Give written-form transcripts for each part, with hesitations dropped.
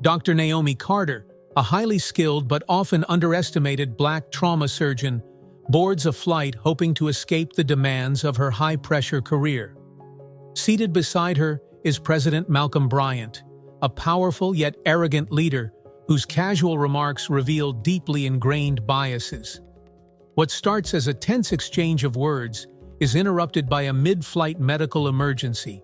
Dr. Naomi Carter, a highly skilled but often underestimated black trauma surgeon, boards a flight hoping to escape the demands of her high-pressure career. Seated beside her is President Malcolm Bryant, a powerful yet arrogant leader whose casual remarks reveal deeply ingrained biases. What starts as a tense exchange of words is interrupted by a mid-flight medical emergency,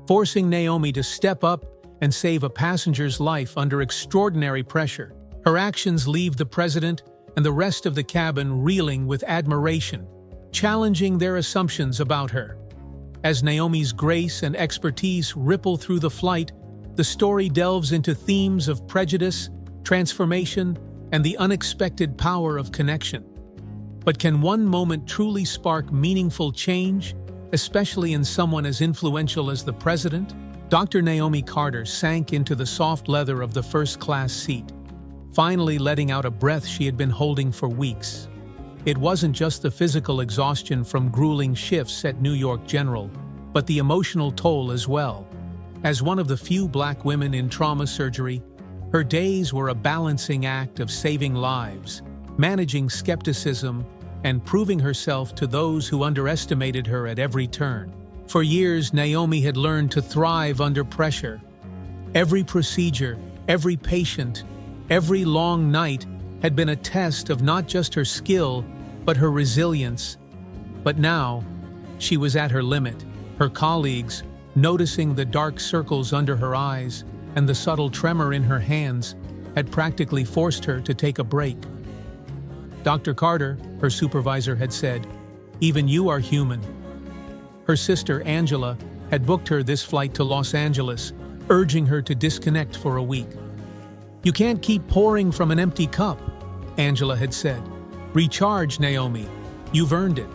forcing Naomi to step up and save a passenger's life under extraordinary pressure. Her actions leave the president and the rest of the cabin reeling with admiration, challenging their assumptions about her. As Naomi's grace and expertise ripple through the flight, the story delves into themes of prejudice, transformation, and the unexpected power of connection. But can one moment truly spark meaningful change, especially in someone as influential as the president? Dr. Naomi Carter sank into the soft leather of the first-class seat, finally letting out a breath she had been holding for weeks. It wasn't just the physical exhaustion from grueling shifts at New York General, but the emotional toll as well. As one of the few black women in trauma surgery, her days were a balancing act of saving lives, managing skepticism, and proving herself to those who underestimated her at every turn. For years, Naomi had learned to thrive under pressure. Every procedure, every patient, every long night had been a test of not just her skill, but her resilience. But now, she was at her limit. Her colleagues, noticing the dark circles under her eyes and the subtle tremor in her hands, had practically forced her to take a break. "Dr. Carter," her supervisor had said, "even you are human." Her sister, Angela, had booked her this flight to Los Angeles, urging her to disconnect for a week. "You can't keep pouring from an empty cup," Angela had said. "Recharge, Naomi. You've earned it."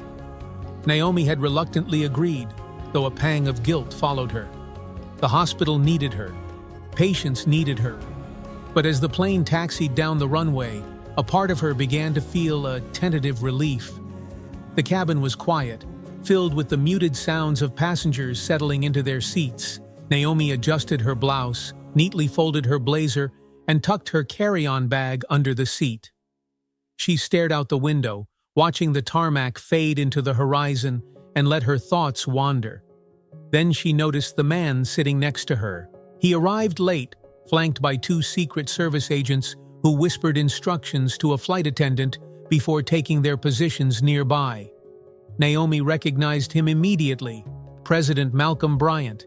Naomi had reluctantly agreed, though a pang of guilt followed her. The hospital needed her. Patients needed her. But as the plane taxied down the runway, a part of her began to feel a tentative relief. The cabin was quiet, filled with the muted sounds of passengers settling into their seats. Naomi adjusted her blouse, neatly folded her blazer, and tucked her carry-on bag under the seat. She stared out the window, watching the tarmac fade into the horizon, and let her thoughts wander. Then she noticed the man sitting next to her. He arrived late, flanked by two Secret Service agents who whispered instructions to a flight attendant before taking their positions nearby. Naomi recognized him immediately, President Malcolm Bryant.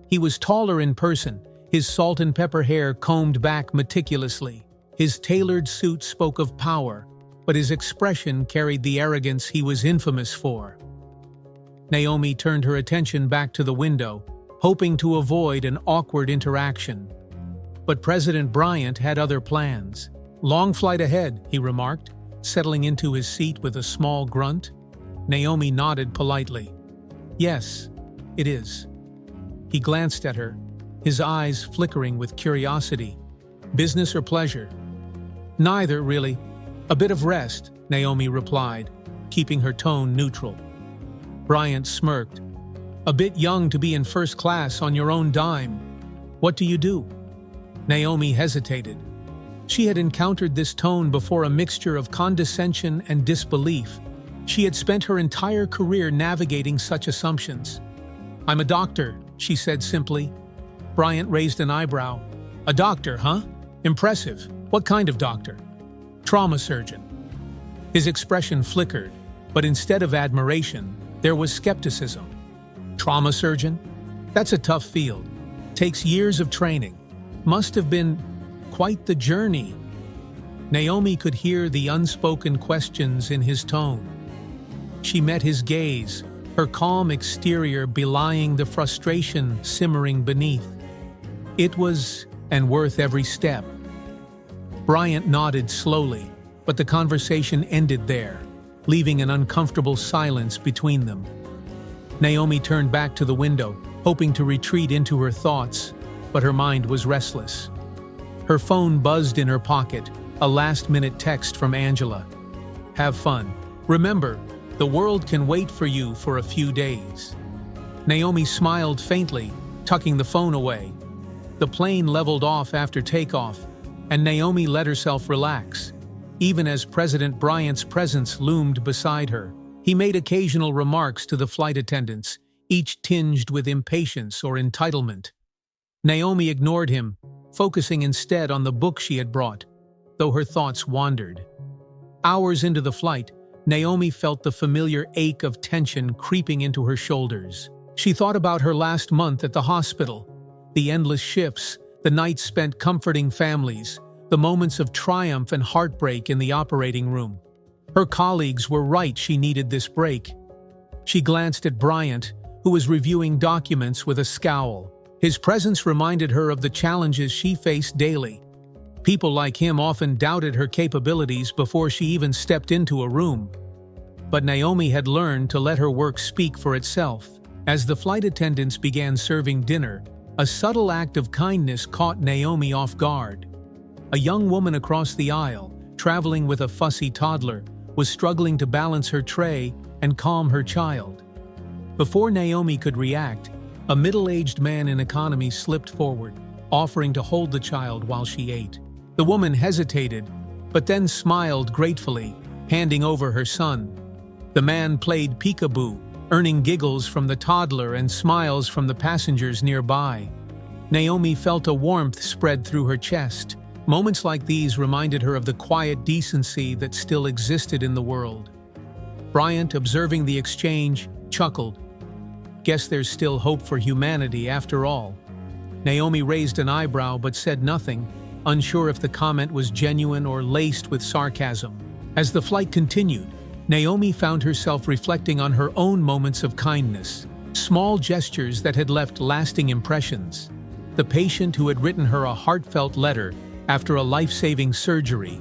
He was taller in person, his salt and pepper hair combed back meticulously. His tailored suit spoke of power, but his expression carried the arrogance he was infamous for. Naomi turned her attention back to the window, hoping to avoid an awkward interaction. But President Bryant had other plans. "Long flight ahead," he remarked, settling into his seat with a small grunt. Naomi nodded politely. "Yes, it is." He glanced at her, his eyes flickering with curiosity. "Business or pleasure?" "Neither, really. A bit of rest," Naomi replied, keeping her tone neutral. Bryant smirked. "A bit young to be in first class on your own dime. What do you do?" Naomi hesitated. She had encountered this tone before, a mixture of condescension and disbelief. She had spent her entire career navigating such assumptions. "I'm a doctor," she said simply. Bryant raised an eyebrow. "A doctor, huh? Impressive. What kind of doctor?" "Trauma surgeon." His expression flickered, but instead of admiration, there was skepticism. "Trauma surgeon? That's a tough field. Takes years of training. Must have been quite the journey." Naomi could hear the unspoken questions in his tone. She met his gaze, her calm exterior belying the frustration simmering beneath. "It was, and worth every step." Bryant nodded slowly, but the conversation ended there, leaving an uncomfortable silence between them. Naomi turned back to the window, hoping to retreat into her thoughts, but her mind was restless. Her phone buzzed in her pocket, a last-minute text from Angela. "Have fun. Remember, the world can wait for you for a few days." Naomi smiled faintly, tucking the phone away. The plane leveled off after takeoff, and Naomi let herself relax, even as President Bryant's presence loomed beside her. He made occasional remarks to the flight attendants, each tinged with impatience or entitlement. Naomi ignored him, focusing instead on the book she had brought, though her thoughts wandered. Hours into the flight, Naomi felt the familiar ache of tension creeping into her shoulders. She thought about her last month at the hospital, the endless shifts, the nights spent comforting families, the moments of triumph and heartbreak in the operating room. Her colleagues were right, she needed this break. She glanced at Bryant, who was reviewing documents with a scowl. His presence reminded her of the challenges she faced daily. People like him often doubted her capabilities before she even stepped into a room. But Naomi had learned to let her work speak for itself. As the flight attendants began serving dinner, a subtle act of kindness caught Naomi off guard. A young woman across the aisle, traveling with a fussy toddler, was struggling to balance her tray and calm her child. Before Naomi could react, a middle-aged man in economy slipped forward, offering to hold the child while she ate. The woman hesitated, but then smiled gratefully, handing over her son. The man played peekaboo, earning giggles from the toddler and smiles from the passengers nearby. Naomi felt a warmth spread through her chest. Moments like these reminded her of the quiet decency that still existed in the world. Bryant, observing the exchange, chuckled. Guess there's still hope for humanity after all. Naomi raised an eyebrow but said nothing, unsure if the comment was genuine or laced with sarcasm. As the flight continued, Naomi found herself reflecting on her own moments of kindness, small gestures that had left lasting impressions. The patient who had written her a heartfelt letter after a life-saving surgery,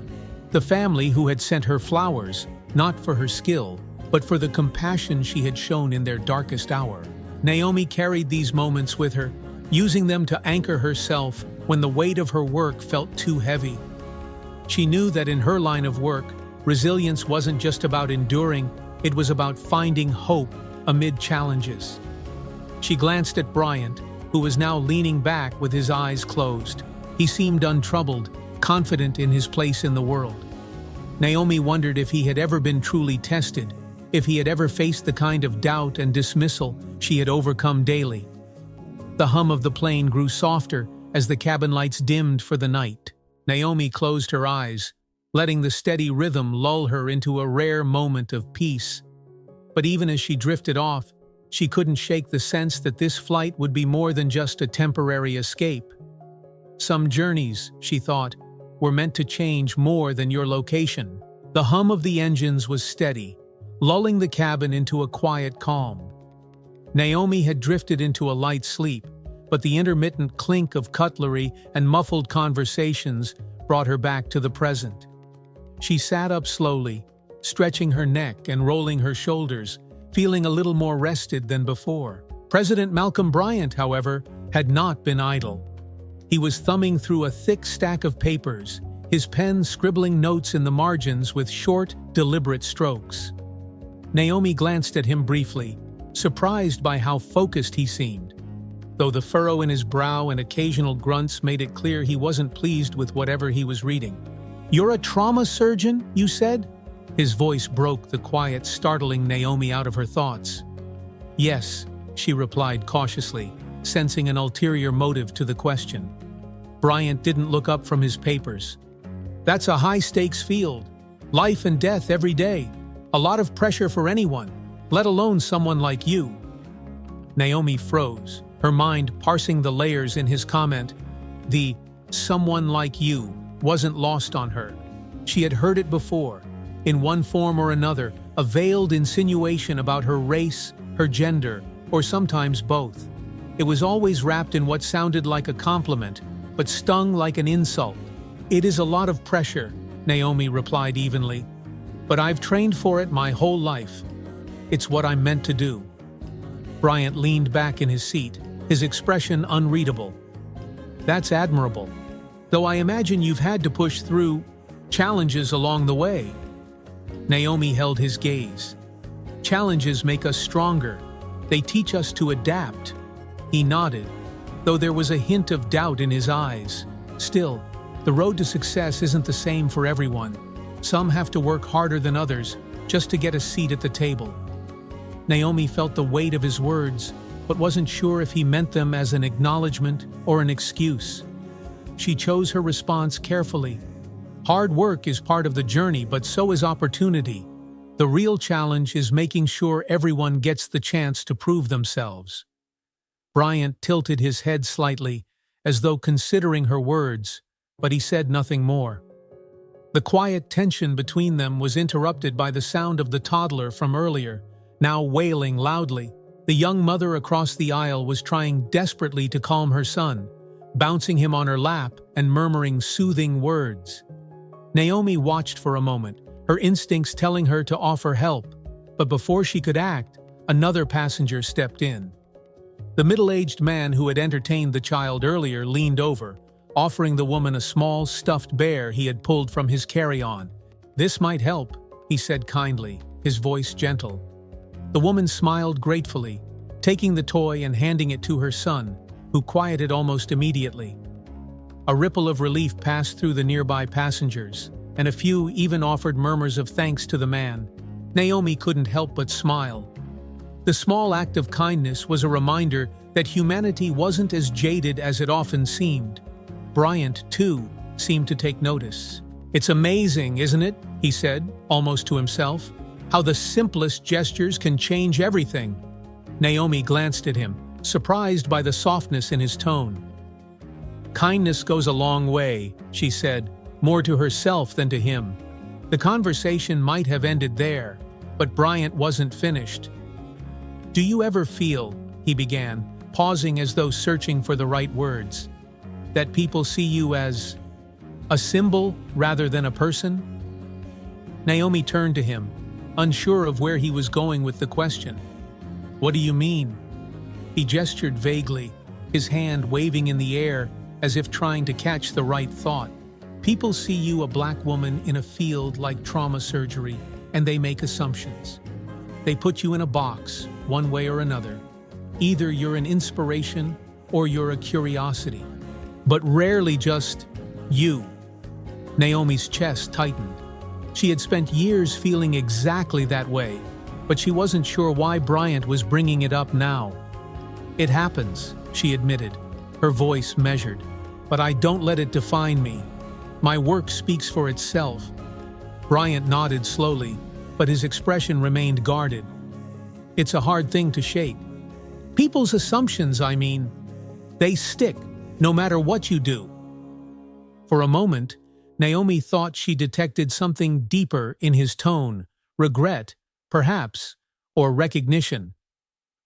the family who had sent her flowers, not for her skill, but for the compassion she had shown in their darkest hour. Naomi carried these moments with her, using them to anchor herself when the weight of her work felt too heavy. She knew that in her line of work, resilience wasn't just about enduring, it was about finding hope amid challenges. She glanced at Bryant, who was now leaning back with his eyes closed. He seemed untroubled, confident in his place in the world. Naomi wondered if he had ever been truly tested, if he had ever faced the kind of doubt and dismissal she had overcome daily. The hum of the plane grew softer as the cabin lights dimmed for the night. Naomi closed her eyes, letting the steady rhythm lull her into a rare moment of peace. But even as she drifted off, she couldn't shake the sense that this flight would be more than just a temporary escape. Some journeys, she thought, were meant to change more than your location. The hum of the engines was steady, lulling the cabin into a quiet calm. Naomi had drifted into a light sleep, but the intermittent clink of cutlery and muffled conversations brought her back to the present. She sat up slowly, stretching her neck and rolling her shoulders, feeling a little more rested than before. President Malcolm Bryant, however, had not been idle. He was thumbing through a thick stack of papers, his pen scribbling notes in the margins with short, deliberate strokes. Naomi glanced at him briefly, surprised by how focused he seemed, though the furrow in his brow and occasional grunts made it clear he wasn't pleased with whatever he was reading. "You're a trauma surgeon, you said?" His voice broke the quiet, startling Naomi out of her thoughts. "Yes," she replied cautiously, sensing an ulterior motive to the question. Bryant didn't look up from his papers. "That's a high-stakes field. Life and death every day. A lot of pressure for anyone, let alone someone like you." Naomi froze, her mind parsing the layers in his comment. The "someone like you" wasn't lost on her. She had heard it before, in one form or another, a veiled insinuation about her race, her gender, or sometimes both. It was always wrapped in what sounded like a compliment, but stung like an insult. "It is a lot of pressure," Naomi replied evenly, "but I've trained for it my whole life. It's what I'm meant to do." Bryant leaned back in his seat, his expression unreadable. "That's admirable, though I imagine you've had to push through challenges along the way." Naomi held his gaze. "Challenges make us stronger. They teach us to adapt." He nodded. though there was a hint of doubt in his eyes. Still, the road to success isn't the same for everyone. Some have to work harder than others just to get a seat at the table. Naomi felt the weight of his words, but wasn't sure if he meant them as an acknowledgement or an excuse. She chose her response carefully. Hard work is part of the journey, but so is opportunity. The real challenge is making sure everyone gets the chance to prove themselves. Bryant tilted his head slightly, as though considering her words, but he said nothing more. The quiet tension between them was interrupted by the sound of the toddler from earlier, now wailing loudly. The young mother across the aisle was trying desperately to calm her son, bouncing him on her lap and murmuring soothing words. Naomi watched for a moment, her instincts telling her to offer help, but before she could act, another passenger stepped in. The middle-aged man who had entertained the child earlier leaned over, offering the woman a small stuffed bear he had pulled from his carry-on. "This might help," he said kindly, his voice gentle. The woman smiled gratefully, taking the toy and handing it to her son, who quieted almost immediately. A ripple of relief passed through the nearby passengers, and a few even offered murmurs of thanks to the man. Naomi couldn't help but smile. The small act of kindness was a reminder that humanity wasn't as jaded as it often seemed. Bryant, too, seemed to take notice. "It's amazing, isn't it?" he said, almost to himself. "How the simplest gestures can change everything." Naomi glanced at him, surprised by the softness in his tone. "Kindness goes a long way," she said, more to herself than to him. The conversation might have ended there, but Bryant wasn't finished. "Do you ever feel," he began, pausing as though searching for the right words, "that people see you as a symbol rather than a person?" Naomi turned to him, unsure of where he was going with the question. "What do you mean?" He gestured vaguely, his hand waving in the air as if trying to catch the right thought. "People see you a black woman in a field like trauma surgery, and they make assumptions. They put you in a box, one way or another. Either you're an inspiration or you're a curiosity. But rarely just you." Naomi's chest tightened. She had spent years feeling exactly that way, but she wasn't sure why Bryant was bringing it up now. "It happens," she admitted, her voice measured, "but I don't let it define me. My work speaks for itself." Bryant nodded slowly, but his expression remained guarded. "It's a hard thing to shake. People's assumptions, I mean. They stick, no matter what you do." For a moment, Naomi thought she detected something deeper in his tone, regret, perhaps, or recognition.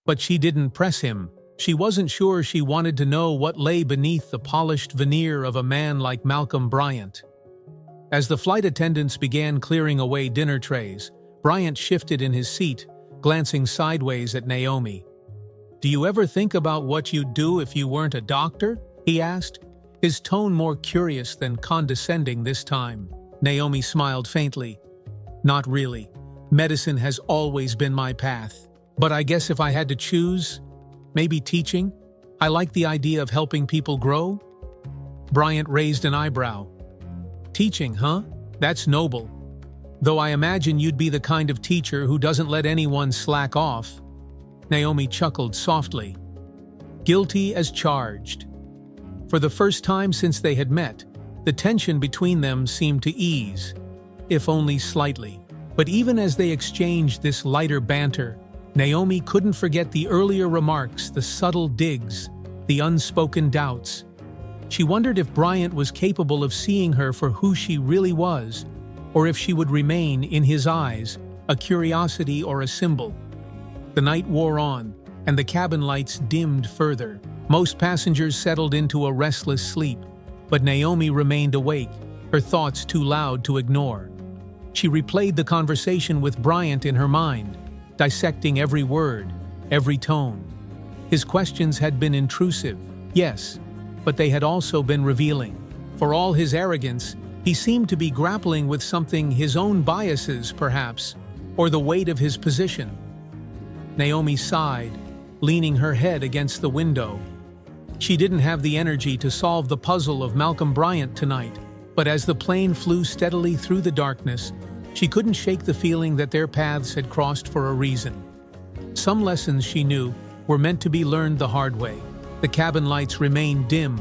But she didn't press him. She wasn't sure she wanted to know what lay beneath the polished veneer of a man like Malcolm Bryant. As the flight attendants began clearing away dinner trays, Bryant shifted in his seat, glancing sideways at Naomi. "Do you ever think about what you'd do if you weren't a doctor?" he asked, his tone more curious than condescending this time. Naomi smiled faintly. "Not really. Medicine has always been my path. But I guess if I had to choose, maybe teaching. I like the idea of helping people grow." Bryant raised an eyebrow. "Teaching, huh? That's noble. Though I imagine you'd be the kind of teacher who doesn't let anyone slack off." Naomi chuckled softly. Guilty as charged. For the first time since they had met, the tension between them seemed to ease, if only slightly. But even as they exchanged this lighter banter, Naomi couldn't forget the earlier remarks, the subtle digs, the unspoken doubts. She wondered if Bryant was capable of seeing her for who she really was, or if she would remain, in his eyes, a curiosity or a symbol. The night wore on, and the cabin lights dimmed further. Most passengers settled into a restless sleep, but Naomi remained awake, her thoughts too loud to ignore. She replayed the conversation with Bryant in her mind, dissecting every word, every tone. His questions had been intrusive, yes, but they had also been revealing. For all his arrogance, he seemed to be grappling with something, his own biases, perhaps, or the weight of his position. Naomi sighed, leaning her head against the window. She didn't have the energy to solve the puzzle of Malcolm Bryant tonight, but as the plane flew steadily through the darkness, she couldn't shake the feeling that their paths had crossed for a reason. Some lessons, she knew, were meant to be learned the hard way. The cabin lights remained dim,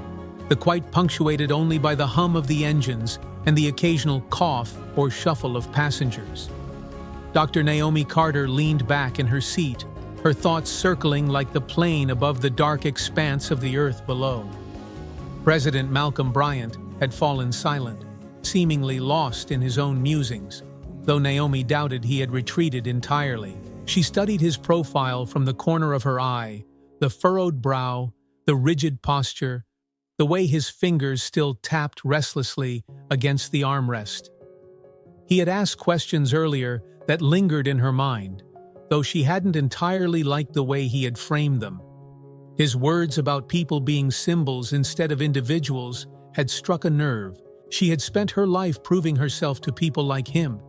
the quiet punctuated only by the hum of the engines and the occasional cough or shuffle of passengers. Dr. Naomi Carter leaned back in her seat, her thoughts circling like the plane above the dark expanse of the earth below. President Malcolm Bryant had fallen silent, seemingly lost in his own musings, though Naomi doubted he had retreated entirely. She studied his profile from the corner of her eye, the furrowed brow, the rigid posture, the way his fingers still tapped restlessly against the armrest. He had asked questions earlier that lingered in her mind, though she hadn't entirely liked the way he had framed them. His words about people being symbols instead of individuals had struck a nerve. She had spent her life proving herself to people like him,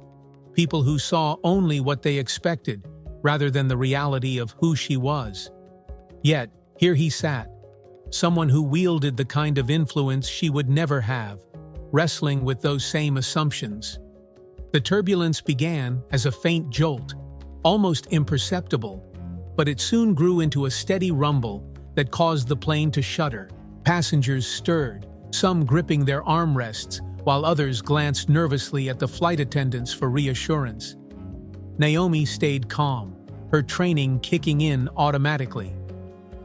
people who saw only what they expected, rather than the reality of who she was. Yet, here he sat, someone who wielded the kind of influence she would never have, wrestling with those same assumptions. The turbulence began as a faint jolt, almost imperceptible, but it soon grew into a steady rumble that caused the plane to shudder. Passengers stirred, some gripping their armrests, while others glanced nervously at the flight attendants for reassurance. Naomi stayed calm, her training kicking in automatically.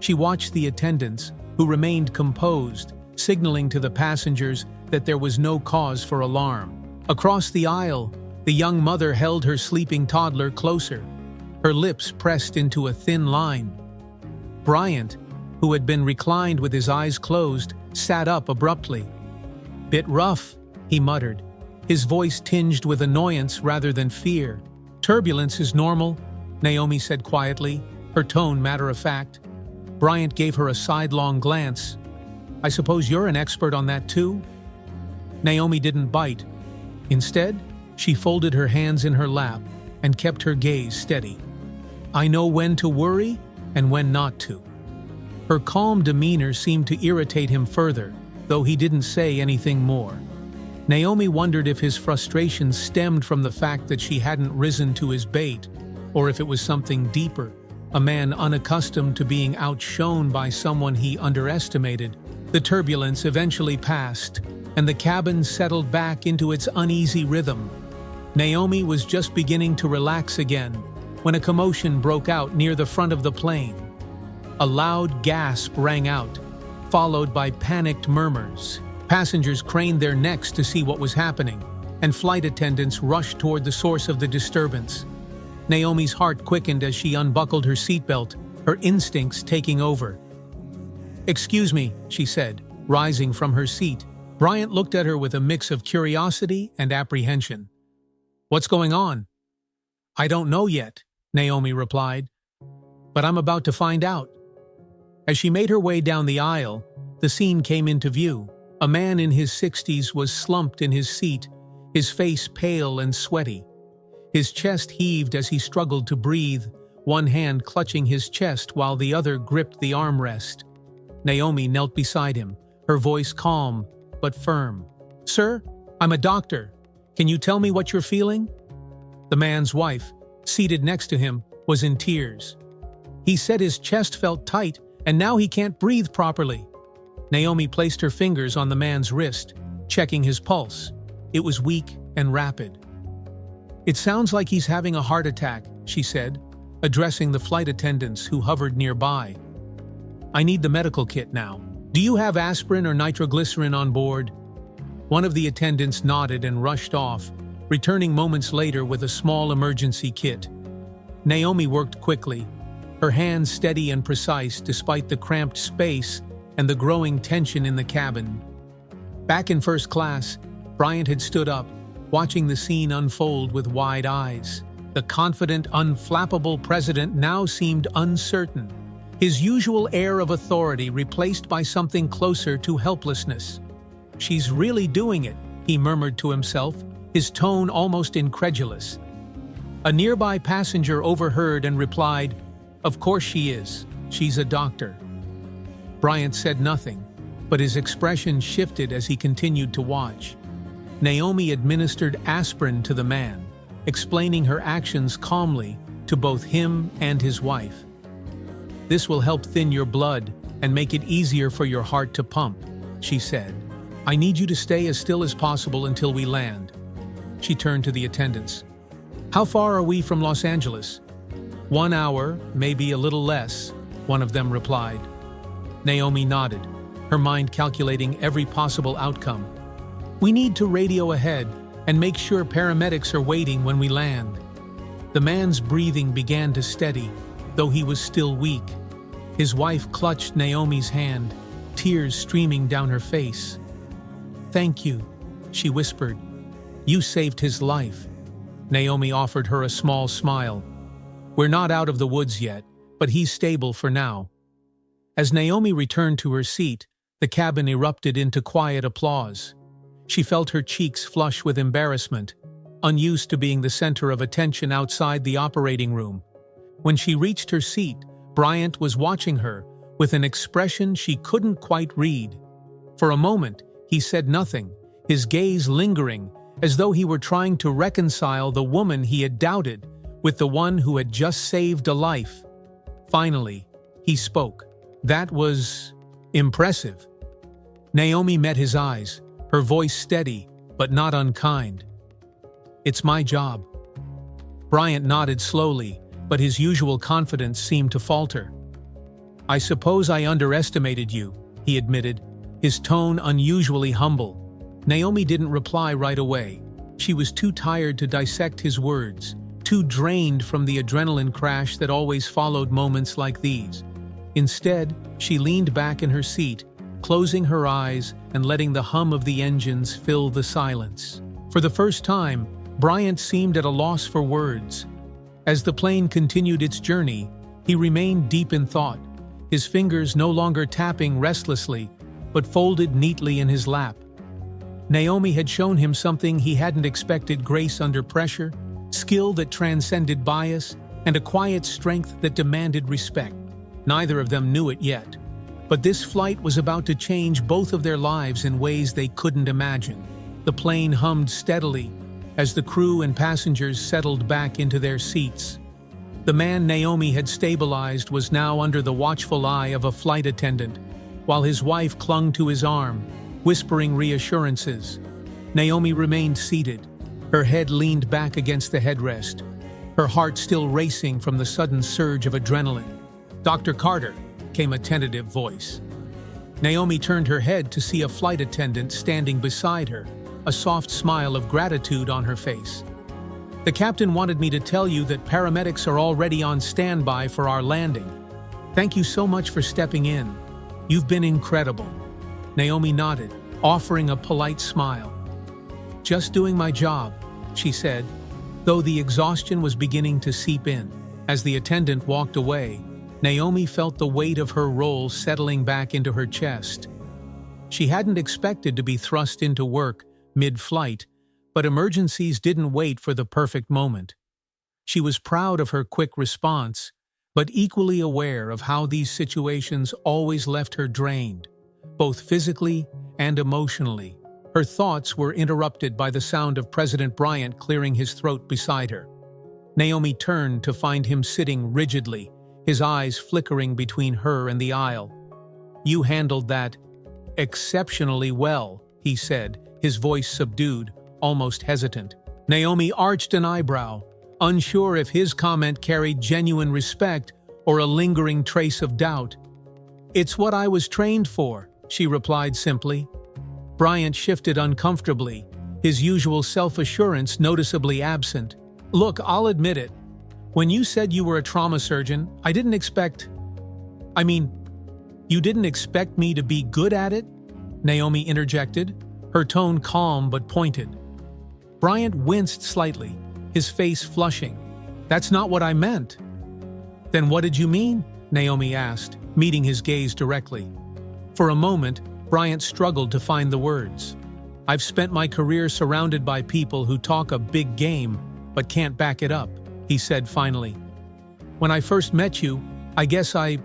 She watched the attendants, who remained composed, signaling to the passengers that there was no cause for alarm. Across the aisle, the young mother held her sleeping toddler closer, her lips pressed into a thin line. Bryant, who had been reclined with his eyes closed, sat up abruptly. "Bit rough," he muttered, his voice tinged with annoyance rather than fear. "Turbulence is normal," Naomi said quietly, her tone matter-of-fact. Bryant gave her a sidelong glance. "I suppose you're an expert on that too?" Naomi didn't bite. Instead, she folded her hands in her lap and kept her gaze steady. "I know when to worry and when not to." Her calm demeanor seemed to irritate him further, though he didn't say anything more. Naomi wondered if his frustration stemmed from the fact that she hadn't risen to his bait, or if it was something deeper, a man unaccustomed to being outshone by someone he underestimated. The turbulence eventually passed, and the cabin settled back into its uneasy rhythm. Naomi was just beginning to relax again when a commotion broke out near the front of the plane. A loud gasp rang out, followed by panicked murmurs. Passengers craned their necks to see what was happening, and flight attendants rushed toward the source of the disturbance. Naomi's heart quickened as she unbuckled her seatbelt, her instincts taking over. "Excuse me," she said, rising from her seat. Bryant looked at her with a mix of curiosity and apprehension. "What's going on?" "I don't know yet," Naomi replied, "but I'm about to find out." As she made her way down the aisle, the scene came into view. A man in his 60s was slumped in his seat, his face pale and sweaty. His chest heaved as he struggled to breathe, one hand clutching his chest while the other gripped the armrest. Naomi knelt beside him, her voice calm but firm. "Sir, I'm a doctor. Can you tell me what you're feeling?" The man's wife, seated next to him, was in tears. "He said his chest felt tight, and now he can't breathe properly." Naomi placed her fingers on the man's wrist, checking his pulse. It was weak and rapid. "It sounds like he's having a heart attack," she said, addressing the flight attendants who hovered nearby. "I need the medical kit now. Do you have aspirin or nitroglycerin on board?" One of the attendants nodded and rushed off, returning moments later with a small emergency kit. Naomi worked quickly, her hands steady and precise despite the cramped space and the growing tension in the cabin. Back in first class, Bryant had stood up, watching the scene unfold with wide eyes. The confident, unflappable president now seemed uncertain, his usual air of authority replaced by something closer to helplessness. "She's really doing it," he murmured to himself, his tone almost incredulous. A nearby passenger overheard and replied, "Of course she is. She's a doctor." Bryant said nothing, but his expression shifted as he continued to watch. Naomi administered aspirin to the man, explaining her actions calmly to both him and his wife. "This will help thin your blood and make it easier for your heart to pump," she said. "I need you to stay as still as possible until we land." She turned to the attendants. "How far are we from Los Angeles?" "1 hour, maybe a little less," one of them replied. Naomi nodded, her mind calculating every possible outcome. "We need to radio ahead and make sure paramedics are waiting when we land." The man's breathing began to steady, though he was still weak. His wife clutched Naomi's hand, tears streaming down her face. "Thank you," she whispered. "You saved his life." Naomi offered her a small smile. "We're not out of the woods yet, but he's stable for now." As Naomi returned to her seat, the cabin erupted into quiet applause. She felt her cheeks flush with embarrassment, unused to being the center of attention outside the operating room. When she reached her seat, Bryant was watching her with an expression she couldn't quite read. For a moment, he said nothing, his gaze lingering, as though he were trying to reconcile the woman he had doubted with the one who had just saved a life. Finally, he spoke. "That was impressive." Naomi met his eyes, her voice steady but not unkind. "It's my job." Bryant nodded slowly, but his usual confidence seemed to falter. "I suppose I underestimated you," he admitted, his tone unusually humble. Naomi didn't reply right away. She was too tired to dissect his words, too drained from the adrenaline crash that always followed moments like these. Instead, she leaned back in her seat, closing her eyes and letting the hum of the engines fill the silence. For the first time, Bryant seemed at a loss for words. As the plane continued its journey, he remained deep in thought, his fingers no longer tapping restlessly, but folded neatly in his lap. Naomi had shown him something he hadn't expected: grace under pressure, skill that transcended bias, and a quiet strength that demanded respect. Neither of them knew it yet, but this flight was about to change both of their lives in ways they couldn't imagine. The plane hummed steadily as the crew and passengers settled back into their seats. The man Naomi had stabilized was now under the watchful eye of a flight attendant, while his wife clung to his arm, whispering reassurances. Naomi remained seated, her head leaned back against the headrest, her heart still racing from the sudden surge of adrenaline. "Dr. Carter," came a tentative voice. Naomi turned her head to see a flight attendant standing beside her, a soft smile of gratitude on her face. "The captain wanted me to tell you that paramedics are already on standby for our landing. Thank you so much for stepping in. You've been incredible." Naomi nodded, offering a polite smile. "Just doing my job," she said, though the exhaustion was beginning to seep in. As the attendant walked away, Naomi felt the weight of her role settling back into her chest. She hadn't expected to be thrust into work mid-flight, but emergencies didn't wait for the perfect moment. She was proud of her quick response, but equally aware of how these situations always left her drained, both physically and emotionally. Her thoughts were interrupted by the sound of President Bryant clearing his throat beside her. Naomi turned to find him sitting rigidly, his eyes flickering between her and the aisle. "You handled that exceptionally well," he said, his voice subdued, almost hesitant. Naomi arched an eyebrow, unsure if his comment carried genuine respect or a lingering trace of doubt. "It's what I was trained for," she replied simply. Bryant shifted uncomfortably, his usual self-assurance noticeably absent. "Look, I'll admit it. When you said you were a trauma surgeon, I didn't expect... you didn't expect me to be good at it?" Naomi interjected, her tone calm but pointed. Bryant winced slightly, his face flushing. "That's not what I meant." "Then what did you mean?" Naomi asked, meeting his gaze directly. For a moment, Bryant struggled to find the words. "I've spent my career surrounded by people who talk a big game but can't back it up," he said finally. "When I first met you, I guess I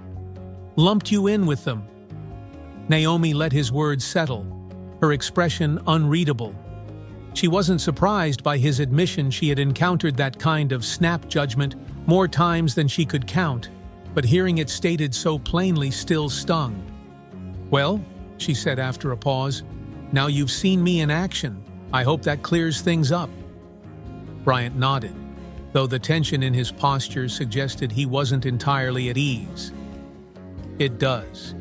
lumped you in with them." Naomi let his words settle, her expression unreadable. She wasn't surprised by his admission she had encountered that kind of snap judgment more times than she could count, but hearing it stated so plainly still stung. "Well," she said after a pause, "now you've seen me in action. I hope that clears things up." Bryant nodded, though the tension in his posture suggested he wasn't entirely at ease. "It does,"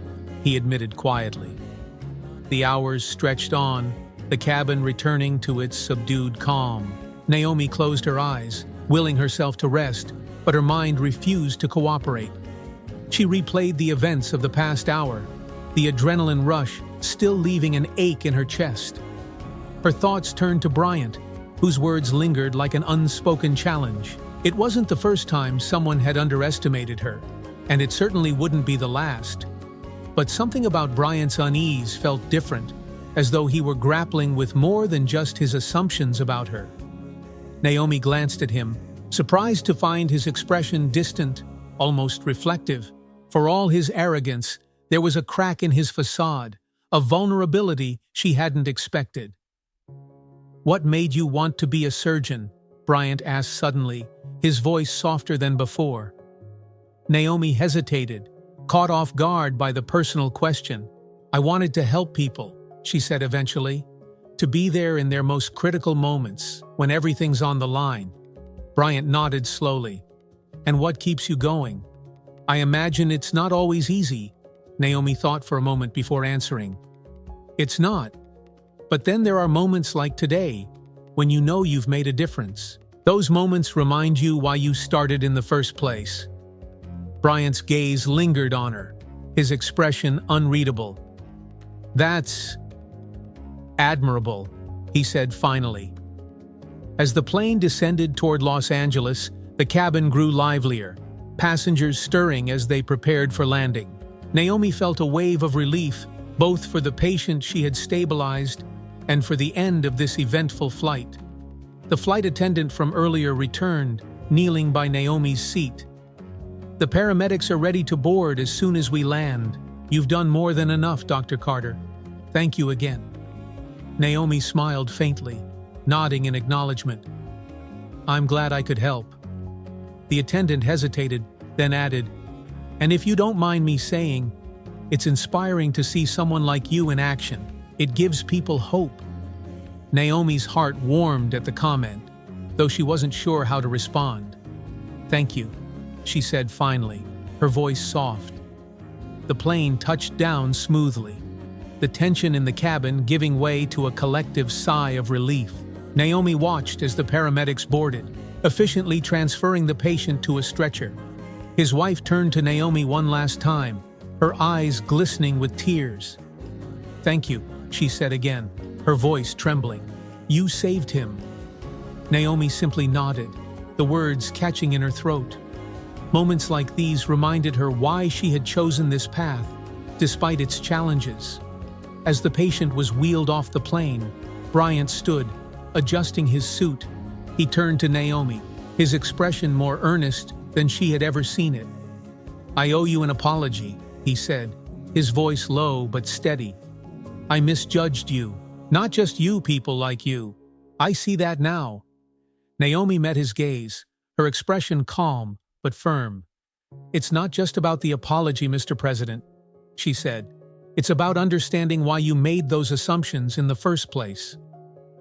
he admitted quietly. The hours stretched on, the cabin returning to its subdued calm. Naomi closed her eyes, willing herself to rest, but her mind refused to cooperate. She replayed the events of the past hour, the adrenaline rush still leaving an ache in her chest. Her thoughts turned to Bryant, whose words lingered like an unspoken challenge. It wasn't the first time someone had underestimated her, and it certainly wouldn't be the last. But something about Bryant's unease felt different, as though he were grappling with more than just his assumptions about her. Naomi glanced at him, surprised to find his expression distant, almost reflective. For all his arrogance, there was a crack in his facade, a vulnerability she hadn't expected. "What made you want to be a surgeon?" Bryant asked suddenly, his voice softer than before. Naomi hesitated, caught off guard by the personal question. "I wanted to help people," she said eventually, "to be there in their most critical moments, when everything's on the line." Bryant nodded slowly. "And what keeps you going?" "I imagine it's not always easy," Naomi thought for a moment before answering. "It's not. But then there are moments like today, when you know you've made a difference. Those moments remind you why you started in the first place." Bryant's gaze lingered on her, his expression unreadable. "That's admirable," he said finally. As the plane descended toward Los Angeles, the cabin grew livelier, passengers stirring as they prepared for landing. Naomi felt a wave of relief, both for the patient she had stabilized and for the end of this eventful flight. The flight attendant from earlier returned, kneeling by Naomi's seat. "The paramedics are ready to board as soon as we land. You've done more than enough, Dr. Carter. Thank you again." Naomi smiled faintly, nodding in acknowledgement. "I'm glad I could help." The attendant hesitated, then added, "And if you don't mind me saying, it's inspiring to see someone like you in action. It gives people hope." Naomi's heart warmed at the comment, though she wasn't sure how to respond. "Thank you," she said finally, her voice soft. The plane touched down smoothly, the tension in the cabin giving way to a collective sigh of relief. Naomi watched as the paramedics boarded, efficiently transferring the patient to a stretcher. His wife turned to Naomi one last time, her eyes glistening with tears. "Thank you," she said again, her voice trembling. "You saved him." Naomi simply nodded, the words catching in her throat. Moments like these reminded her why she had chosen this path, despite its challenges. As the patient was wheeled off the plane, Bryant stood, adjusting his suit. He turned to Naomi, his expression more earnest than she had ever seen it. "I owe you an apology," he said, his voice low but steady. "I misjudged you. Not just you, people like you. I see that now." Naomi met his gaze, her expression calm but firm. "It's not just about the apology, Mr. President," she said. "It's about understanding why you made those assumptions in the first place."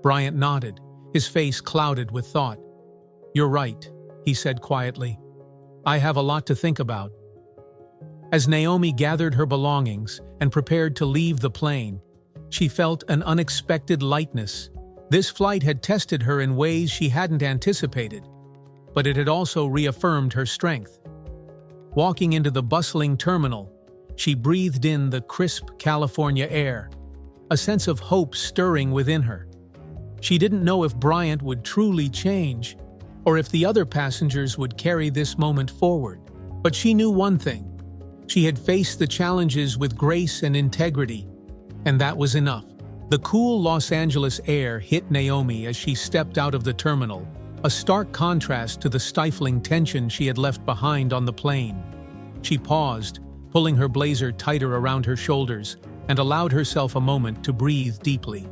Bryant nodded, his face clouded with thought. "You're right," he said quietly. "I have a lot to think about." As Naomi gathered her belongings and prepared to leave the plane, she felt an unexpected lightness. This flight had tested her in ways she hadn't anticipated, but it had also reaffirmed her strength. Walking into the bustling terminal, she breathed in the crisp California air, a sense of hope stirring within her. She didn't know if Bryant would truly change, or if the other passengers would carry this moment forward. But she knew one thing. She had faced the challenges with grace and integrity, and that was enough. The cool Los Angeles air hit Naomi as she stepped out of the terminal, a stark contrast to the stifling tension she had left behind on the plane. She paused, pulling her blazer tighter around her shoulders, and allowed herself a moment to breathe deeply.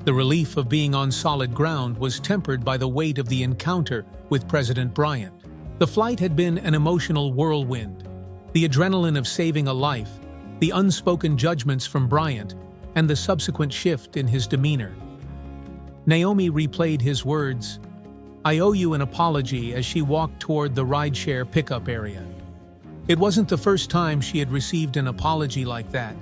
The relief of being on solid ground was tempered by the weight of the encounter with President Bryant. The flight had been an emotional whirlwind. The adrenaline of saving a life, the unspoken judgments from Bryant, and the subsequent shift in his demeanor. Naomi replayed his words, "I owe you an apology," as she walked toward the rideshare pickup area. It wasn't the first time she had received an apology like that,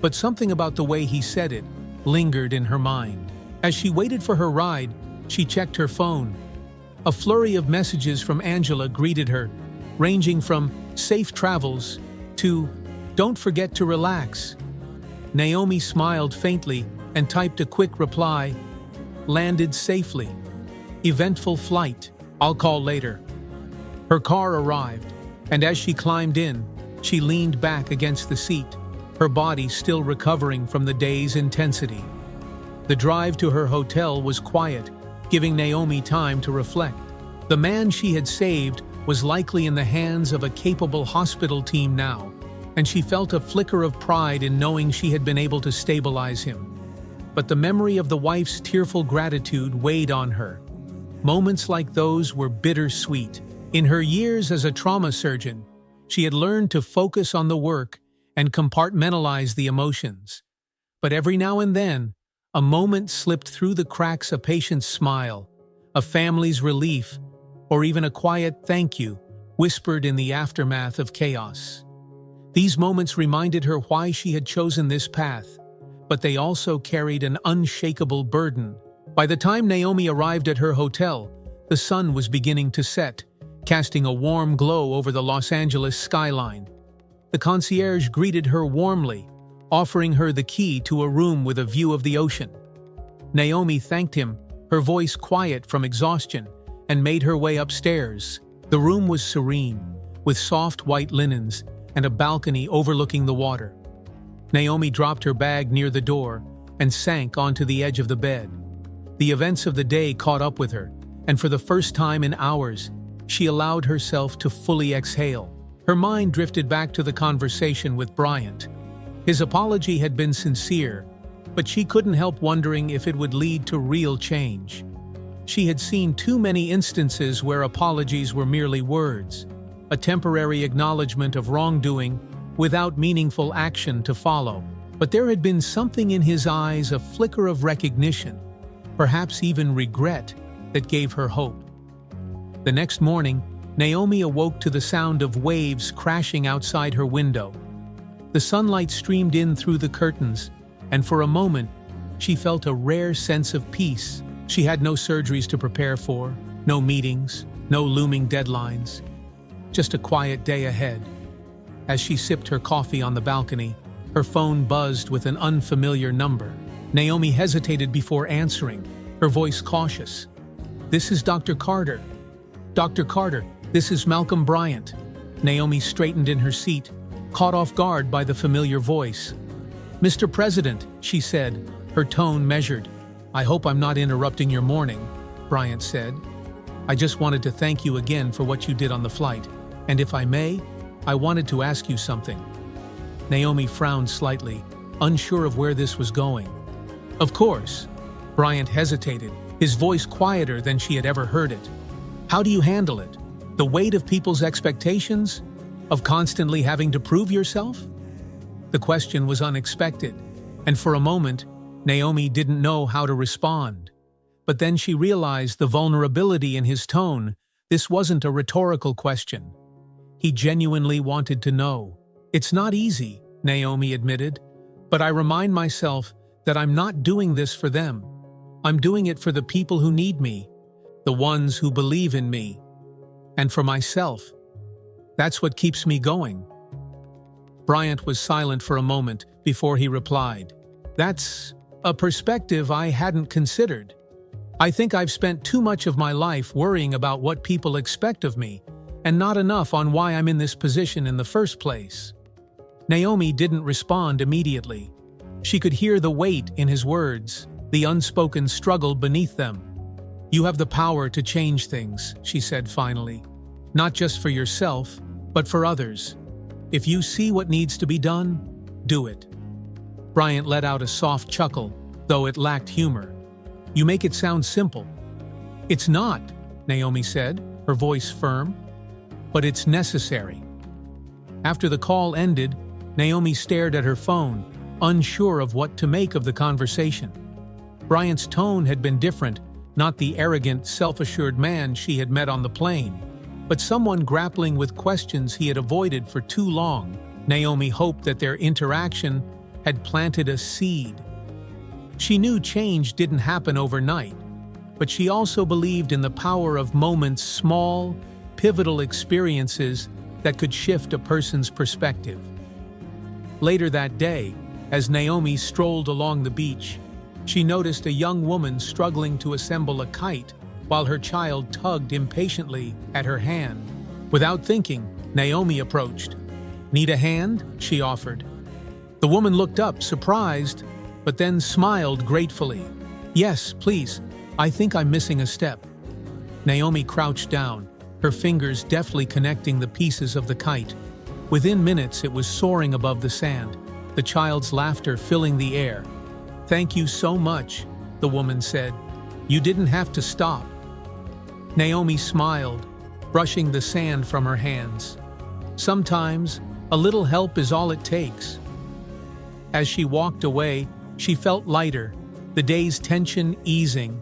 but something about the way he said it lingered in her mind. As she waited for her ride, she checked her phone. A flurry of messages from Angela greeted her, ranging from "safe travels" to "don't forget to relax." Naomi smiled faintly and typed a quick reply, "landed safely. Eventful flight. I'll call later." Her car arrived, and as she climbed in, she leaned back against the seat, her body still recovering from the day's intensity. The drive to her hotel was quiet, giving Naomi time to reflect. The man she had saved was likely in the hands of a capable hospital team now, and she felt a flicker of pride in knowing she had been able to stabilize him. But the memory of the wife's tearful gratitude weighed on her. Moments like those were bittersweet. In her years as a trauma surgeon, she had learned to focus on the work and compartmentalize the emotions. But every now and then, a moment slipped through the cracks: a patient's smile, a family's relief, or even a quiet "thank you" whispered in the aftermath of chaos. These moments reminded her why she had chosen this path, but they also carried an unshakable burden. By the time Naomi arrived at her hotel, the sun was beginning to set, casting a warm glow over the Los Angeles skyline. The concierge greeted her warmly, offering her the key to a room with a view of the ocean. Naomi thanked him, her voice quiet from exhaustion, and made her way upstairs. The room was serene, with soft white linens and a balcony overlooking the water. Naomi dropped her bag near the door and sank onto the edge of the bed. The events of the day caught up with her, and for the first time in hours, she allowed herself to fully exhale. Her mind drifted back to the conversation with Bryant. His apology had been sincere, but she couldn't help wondering if it would lead to real change. She had seen too many instances where apologies were merely words, a temporary acknowledgement of wrongdoing without meaningful action to follow. But there had been something in his eyes, a flicker of recognition, perhaps even regret, that gave her hope. The next morning, Naomi awoke to the sound of waves crashing outside her window. The sunlight streamed in through the curtains, and for a moment, she felt a rare sense of peace. She had no surgeries to prepare for, no meetings, no looming deadlines. Just a quiet day ahead. As she sipped her coffee on the balcony, her phone buzzed with an unfamiliar number. Naomi hesitated before answering, her voice cautious. "This is Dr. Carter." "Dr. Carter, this is Malcolm Bryant." Naomi straightened in her seat, caught off guard by the familiar voice. "Mr. President," she said, her tone measured. "I hope I'm not interrupting your morning," Bryant said. "I just wanted to thank you again for what you did on the flight, and if I may, I wanted to ask you something." Naomi frowned slightly, unsure of where this was going. "Of course." Bryant hesitated, his voice quieter than she had ever heard it. "How do you handle it? The weight of people's expectations? Of constantly having to prove yourself?" The question was unexpected, and for a moment, Naomi didn't know how to respond. But then she realized the vulnerability in his tone. This wasn't a rhetorical question. He genuinely wanted to know. "It's not easy," Naomi admitted, "but I remind myself that I'm not doing this for them. I'm doing it for the people who need me, the ones who believe in me, and for myself. That's what keeps me going." Bryant was silent for a moment before he replied, "That's a perspective I hadn't considered. I think I've spent too much of my life worrying about what people expect of me, and not enough on why I'm in this position in the first place." Naomi didn't respond immediately. She could hear the weight in his words, the unspoken struggle beneath them. "You have the power to change things," she said finally. "Not just for yourself, but for others. If you see what needs to be done, do it." Bryant let out a soft chuckle, though it lacked humor. You make it sound simple. It's not, Naomi said, her voice firm. But it's necessary. After the call ended, Naomi stared at her phone, unsure of what to make of the conversation. Bryant's tone had been different, not the arrogant, self-assured man she had met on the plane, but someone grappling with questions he had avoided for too long. Naomi hoped that their interaction had planted a seed. She knew change didn't happen overnight, but she also believed in the power of moments, small, pivotal experiences that could shift a person's perspective. Later that day, as Naomi strolled along the beach, she noticed a young woman struggling to assemble a kite while her child tugged impatiently at her hand. Without thinking, Naomi approached. "Need a hand?" she offered. The woman looked up, surprised, but then smiled gratefully. "Yes, please. I think I'm missing a step." Naomi crouched down, her fingers deftly connecting the pieces of the kite. Within minutes, it was soaring above the sand, the child's laughter filling the air. "Thank you so much," the woman said. "You didn't have to stop." Naomi smiled, brushing the sand from her hands. Sometimes, a little help is all it takes. As she walked away, she felt lighter, the day's tension easing.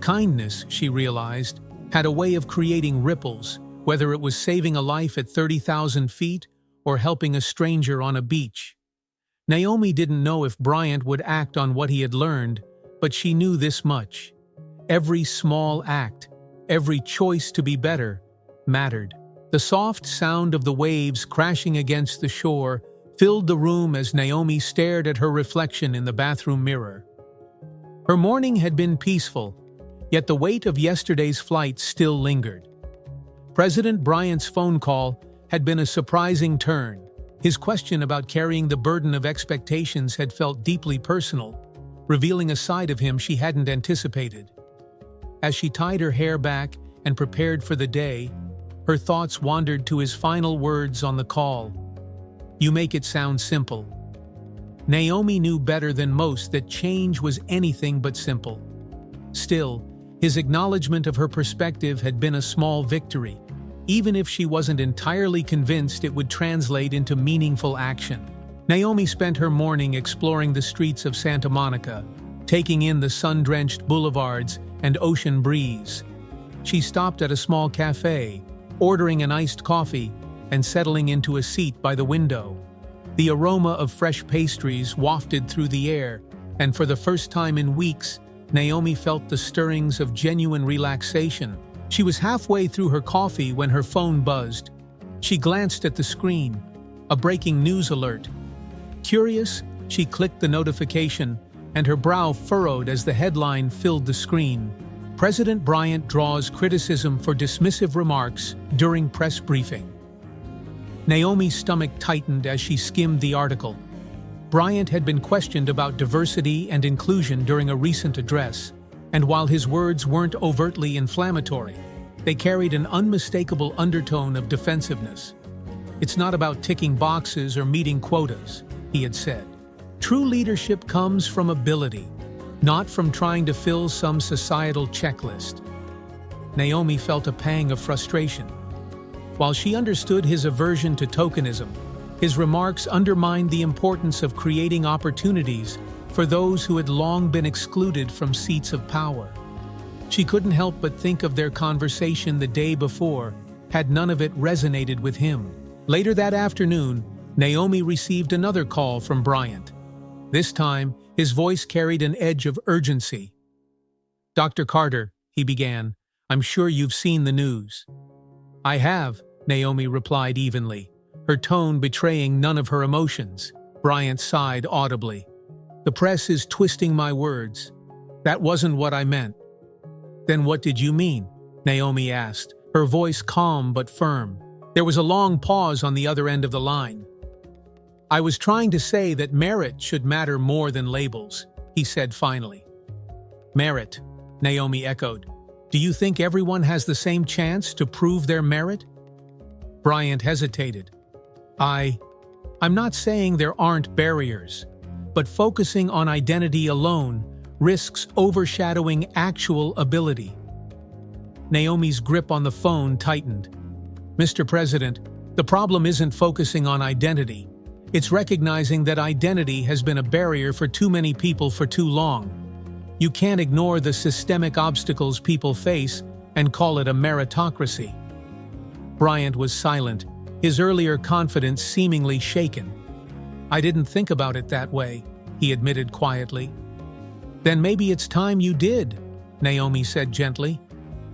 Kindness, she realized, had a way of creating ripples, whether it was saving a life at 30,000 feet or helping a stranger on a beach. Naomi didn't know if Bryant would act on what he had learned, but she knew this much. Every small act, every choice to be better, mattered. The soft sound of the waves crashing against the shore filled the room as Naomi stared at her reflection in the bathroom mirror. Her morning had been peaceful, yet the weight of yesterday's flight still lingered. President Bryant's phone call had been a surprising turn. His question about carrying the burden of expectations had felt deeply personal, revealing a side of him she hadn't anticipated. As she tied her hair back and prepared for the day, her thoughts wandered to his final words on the call. "You make it sound simple." Naomi knew better than most that change was anything but simple. Still, his acknowledgement of her perspective had been a small victory, even if she wasn't entirely convinced it would translate into meaningful action. Naomi spent her morning exploring the streets of Santa Monica, taking in the sun-drenched boulevards and ocean breeze. She stopped at a small cafe, ordering an iced coffee and settling into a seat by the window. The aroma of fresh pastries wafted through the air, and for the first time in weeks, Naomi felt the stirrings of genuine relaxation. She was halfway through her coffee when her phone buzzed. She glanced at the screen, a breaking news alert. Curious, she clicked the notification, and her brow furrowed as the headline filled the screen. President Bryant draws criticism for dismissive remarks during press briefing. Naomi's stomach tightened as she skimmed the article. Bryant had been questioned about diversity and inclusion during a recent address, and while his words weren't overtly inflammatory, they carried an unmistakable undertone of defensiveness. "It's not about ticking boxes or meeting quotas," he had said. "True leadership comes from ability, not from trying to fill some societal checklist." Naomi felt a pang of frustration. While she understood his aversion to tokenism, his remarks undermined the importance of creating opportunities for those who had long been excluded from seats of power. She couldn't help but think of their conversation the day before, had none of it resonated with him. Later that afternoon, Naomi received another call from Bryant. This time, his voice carried an edge of urgency. "Dr. Carter," he began, "I'm sure you've seen the news." "I have," Naomi replied evenly, her tone betraying none of her emotions. Bryant sighed audibly. "The press is twisting my words. That wasn't what I meant." "Then what did you mean?" Naomi asked, her voice calm but firm. There was a long pause on the other end of the line. "I was trying to say that merit should matter more than labels," he said finally. "Merit," Naomi echoed. "Do you think everyone has the same chance to prove their merit?" Bryant hesitated. I'm not saying there aren't barriers, but focusing on identity alone risks overshadowing actual ability. Naomi's grip on the phone tightened. Mr. President, the problem isn't focusing on identity. It's recognizing that identity has been a barrier for too many people for too long. You can't ignore the systemic obstacles people face and call it a meritocracy. Bryant was silent, his earlier confidence seemingly shaken. I didn't think about it that way, he admitted quietly. Then maybe it's time you did, Naomi said gently.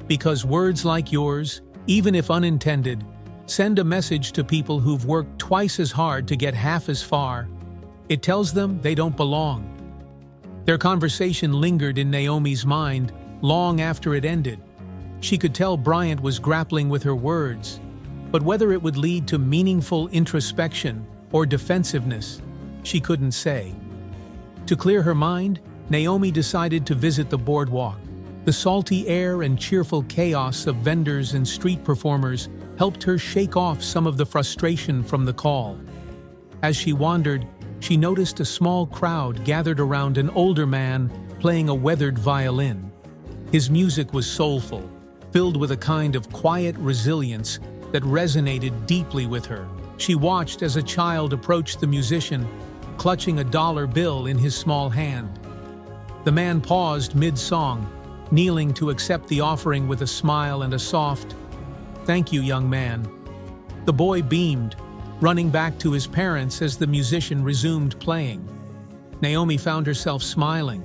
Because words like yours, even if unintended, send a message to people who've worked twice as hard to get half as far. It tells them they don't belong. Their conversation lingered in Naomi's mind long after it ended. She could tell Bryant was grappling with her words, but whether it would lead to meaningful introspection or defensiveness, she couldn't say. To clear her mind, Naomi decided to visit the boardwalk. The salty air and cheerful chaos of vendors and street performers helped her shake off some of the frustration from the call. As she wandered, she noticed a small crowd gathered around an older man playing a weathered violin. His music was soulful, filled with a kind of quiet resilience that resonated deeply with her. She watched as a child approached the musician, clutching a dollar bill in his small hand. The man paused mid-song, kneeling to accept the offering with a smile and a soft, "Thank you, young man." The boy beamed, running back to his parents as the musician resumed playing. Naomi found herself smiling,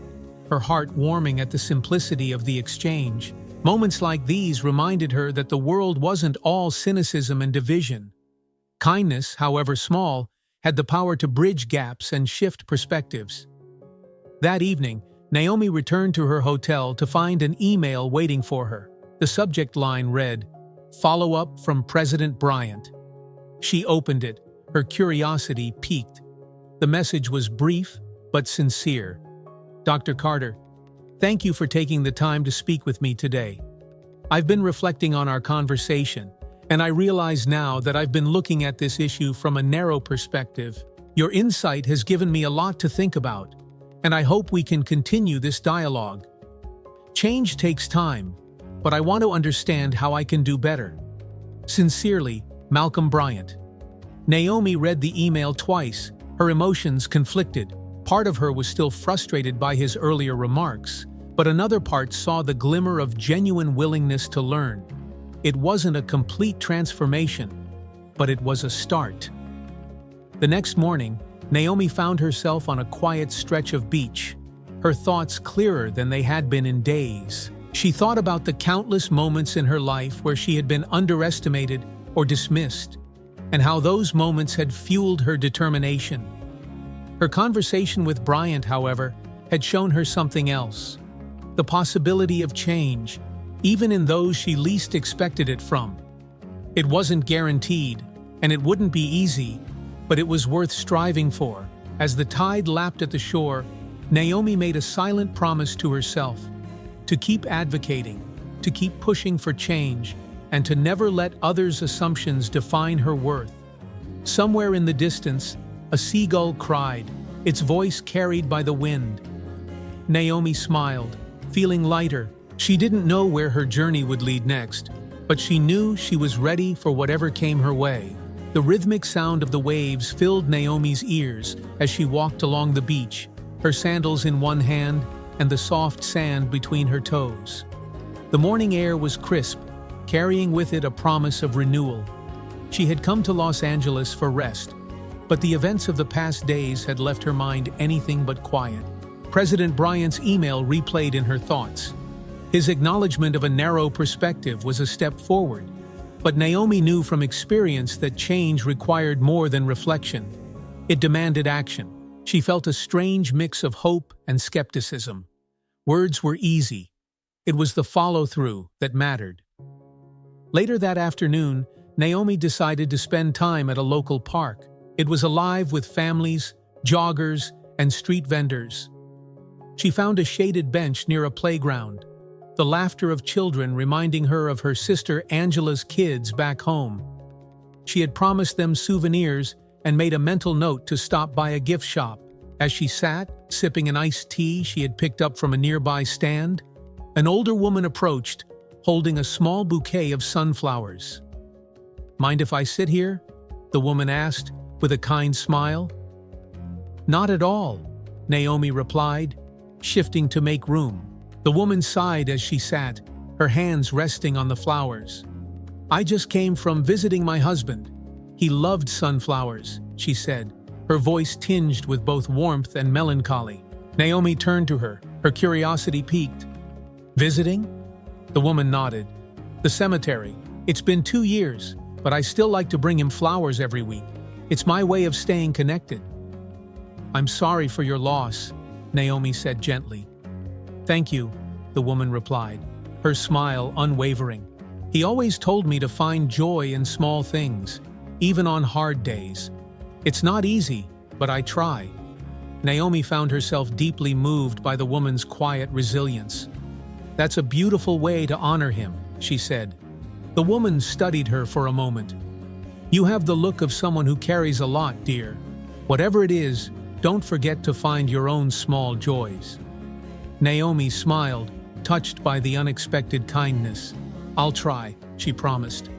her heart warming at the simplicity of the exchange. Moments like these reminded her that the world wasn't all cynicism and division. Kindness, however small, had the power to bridge gaps and shift perspectives. That evening, Naomi returned to her hotel to find an email waiting for her. The subject line read, "Follow-up from President Bryant." She opened it, her curiosity piqued. The message was brief but sincere. "Dr. Carter, thank you for taking the time to speak with me today. I've been reflecting on our conversation, and I realize now that I've been looking at this issue from a narrow perspective. Your insight has given me a lot to think about, and I hope we can continue this dialogue. Change takes time, but I want to understand how I can do better. Sincerely, Malcolm Bryant." Naomi read the email twice, her emotions conflicted. Part of her was still frustrated by his earlier remarks, but another part saw the glimmer of genuine willingness to learn. It wasn't a complete transformation, but it was a start. The next morning, Naomi found herself on a quiet stretch of beach, her thoughts clearer than they had been in days. She thought about the countless moments in her life where she had been underestimated or dismissed, and how those moments had fueled her determination. Her conversation with Bryant, however, had shown her something else: the possibility of change, even in those she least expected it from. It wasn't guaranteed, and it wouldn't be easy, but it was worth striving for. As the tide lapped at the shore, Naomi made a silent promise to herself to keep advocating, to keep pushing for change, and to never let others' assumptions define her worth. Somewhere in the distance, a seagull cried, its voice carried by the wind. Naomi smiled, feeling lighter. She didn't know where her journey would lead next, but she knew she was ready for whatever came her way. The rhythmic sound of the waves filled Naomi's ears as she walked along the beach, her sandals in one hand and the soft sand between her toes. The morning air was crisp, carrying with it a promise of renewal. She had come to Los Angeles for rest, but the events of the past days had left her mind anything but quiet. President Bryant's email replayed in her thoughts. His acknowledgement of a narrow perspective was a step forward, but Naomi knew from experience that change required more than reflection. It demanded action. She felt a strange mix of hope and skepticism. Words were easy. It was the follow-through that mattered. Later that afternoon, Naomi decided to spend time at a local park. It was alive with families, joggers, and street vendors. She found a shaded bench near a playground, the laughter of children reminding her of her sister Angela's kids back home. She had promised them souvenirs and made a mental note to stop by a gift shop. As she sat, sipping an iced tea she had picked up from a nearby stand, an older woman approached, holding a small bouquet of sunflowers. "Mind if I sit here?" the woman asked, with a kind smile. "Not at all," Naomi replied, shifting to make room. The woman sighed as she sat, her hands resting on the flowers. "I just came from visiting my husband. He loved sunflowers," she said, her voice tinged with both warmth and melancholy. Naomi turned to her, her curiosity piqued. "Visiting?" The woman nodded. "The cemetery. It's been 2 years, but I still like to bring him flowers every week. It's my way of staying connected." "I'm sorry for your loss," Naomi said gently. "Thank you," the woman replied, her smile unwavering. "He always told me to find joy in small things, even on hard days. It's not easy, but I try." Naomi found herself deeply moved by the woman's quiet resilience. "That's a beautiful way to honor him," she said. The woman studied her for a moment. "You have the look of someone who carries a lot, dear. Whatever it is, don't forget to find your own small joys." Naomi smiled, touched by the unexpected kindness. "I'll try," she promised.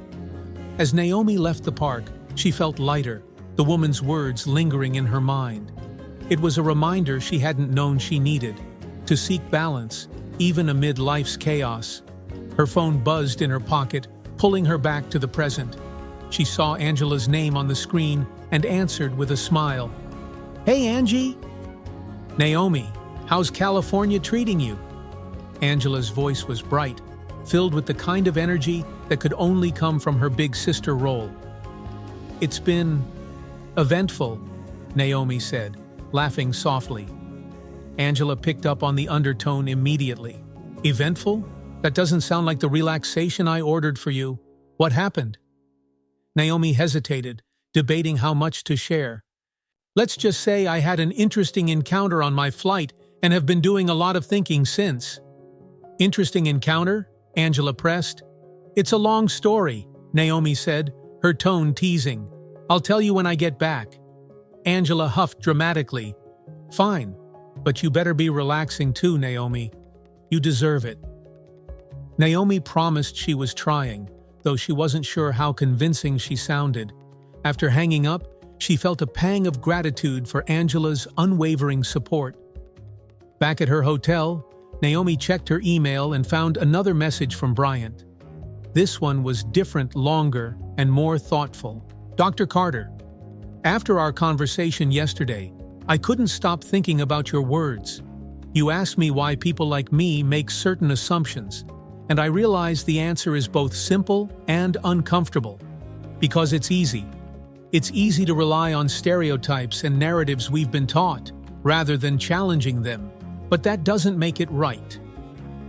As Naomi left the park, she felt lighter, the woman's words lingering in her mind. It was a reminder she hadn't known she needed, to seek balance, even amid life's chaos. Her phone buzzed in her pocket, pulling her back to the present. She saw Angela's name on the screen and answered with a smile. "Hey, Angie!" "Naomi, how's California treating you?" Angela's voice was bright, filled with the kind of energy that could only come from her big sister role. "It's been eventful," Naomi said, laughing softly. Angela picked up on the undertone immediately. "Eventful? That doesn't sound like the relaxation I ordered for you. What happened?" Naomi hesitated, debating how much to share. "Let's just say I had an interesting encounter on my flight and have been doing a lot of thinking since." "Interesting encounter?" Angela pressed. "It's a long story," Naomi said, her tone teasing. "I'll tell you when I get back." Angela huffed dramatically. "Fine, but you better be relaxing too, Naomi. You deserve it." Naomi promised she was trying, though she wasn't sure how convincing she sounded. After hanging up, she felt a pang of gratitude for Angela's unwavering support. Back at her hotel, Naomi checked her email and found another message from Bryant. This one was different, longer, and more thoughtful. "Dr. Carter, after our conversation yesterday, I couldn't stop thinking about your words. You asked me why people like me make certain assumptions, and I realized the answer is both simple and uncomfortable. Because it's easy. It's easy to rely on stereotypes and narratives we've been taught, rather than challenging them. But that doesn't make it right.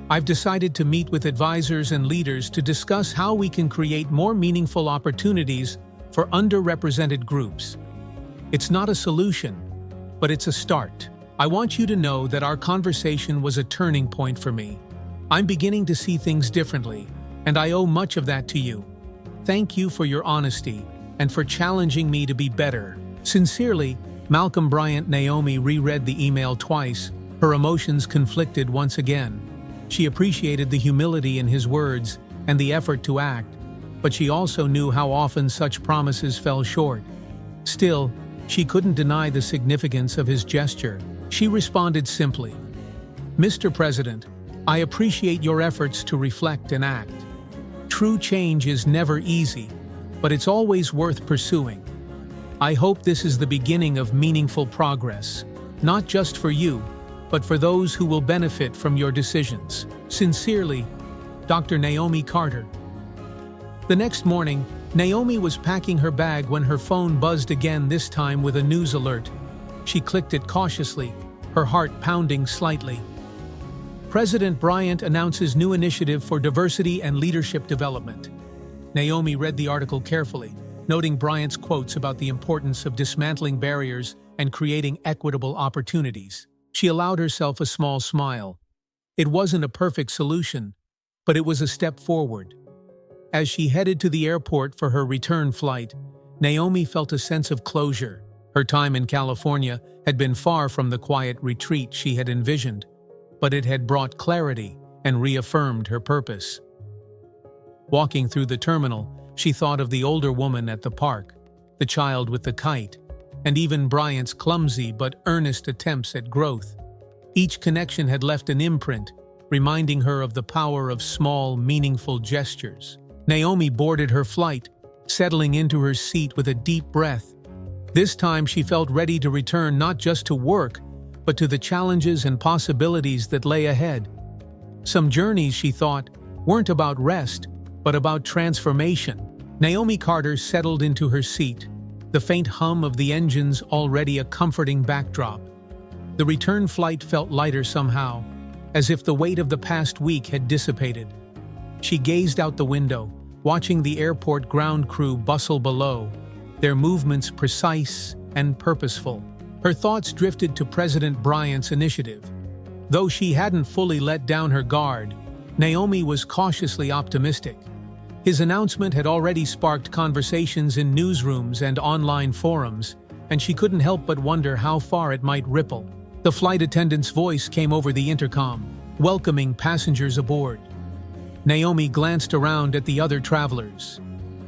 I've decided to meet with advisors and leaders to discuss how we can create more meaningful opportunities for underrepresented groups. It's not a solution, but it's a start. I want you to know that our conversation was a turning point for me. I'm beginning to see things differently, and I owe much of that to you. Thank you for your honesty and for challenging me to be better. Sincerely, Malcolm Bryant." Naomi reread the email twice, her emotions conflicted once again. She appreciated the humility in his words and the effort to act, but she also knew how often such promises fell short. Still, she couldn't deny the significance of his gesture. She responded simply, "Mr. President, I appreciate your efforts to reflect and act. True change is never easy, but it's always worth pursuing. I hope this is the beginning of meaningful progress, not just for you, but for those who will benefit from your decisions. Sincerely, Dr. Naomi Carter." The next morning, Naomi was packing her bag when her phone buzzed again, this time with a news alert. She clicked it cautiously, her heart pounding slightly. President Bryant announces new initiative for diversity and leadership development. Naomi read the article carefully, noting Bryant's quotes about the importance of dismantling barriers and creating equitable opportunities. She allowed herself a small smile. It wasn't a perfect solution, but it was a step forward. As she headed to the airport for her return flight, Naomi felt a sense of closure. Her time in California had been far from the quiet retreat she had envisioned, but it had brought clarity and reaffirmed her purpose. Walking through the terminal, she thought of the older woman at the park, the child with the kite, and even Bryant's clumsy but earnest attempts at growth. Each connection had left an imprint, reminding her of the power of small, meaningful gestures. Naomi boarded her flight, settling into her seat with a deep breath. This time she felt ready to return not just to work, but to the challenges and possibilities that lay ahead. Some journeys, she thought, weren't about rest, but about transformation. Naomi Carter settled into her seat, the faint hum of the engines already a comforting backdrop. The return flight felt lighter somehow, as if the weight of the past week had dissipated. She gazed out the window, watching the airport ground crew bustle below, their movements precise and purposeful. Her thoughts drifted to President Bryant's initiative. Though she hadn't fully let down her guard, Naomi was cautiously optimistic. His announcement had already sparked conversations in newsrooms and online forums, and she couldn't help but wonder how far it might ripple. The flight attendant's voice came over the intercom, welcoming passengers aboard. Naomi glanced around at the other travelers.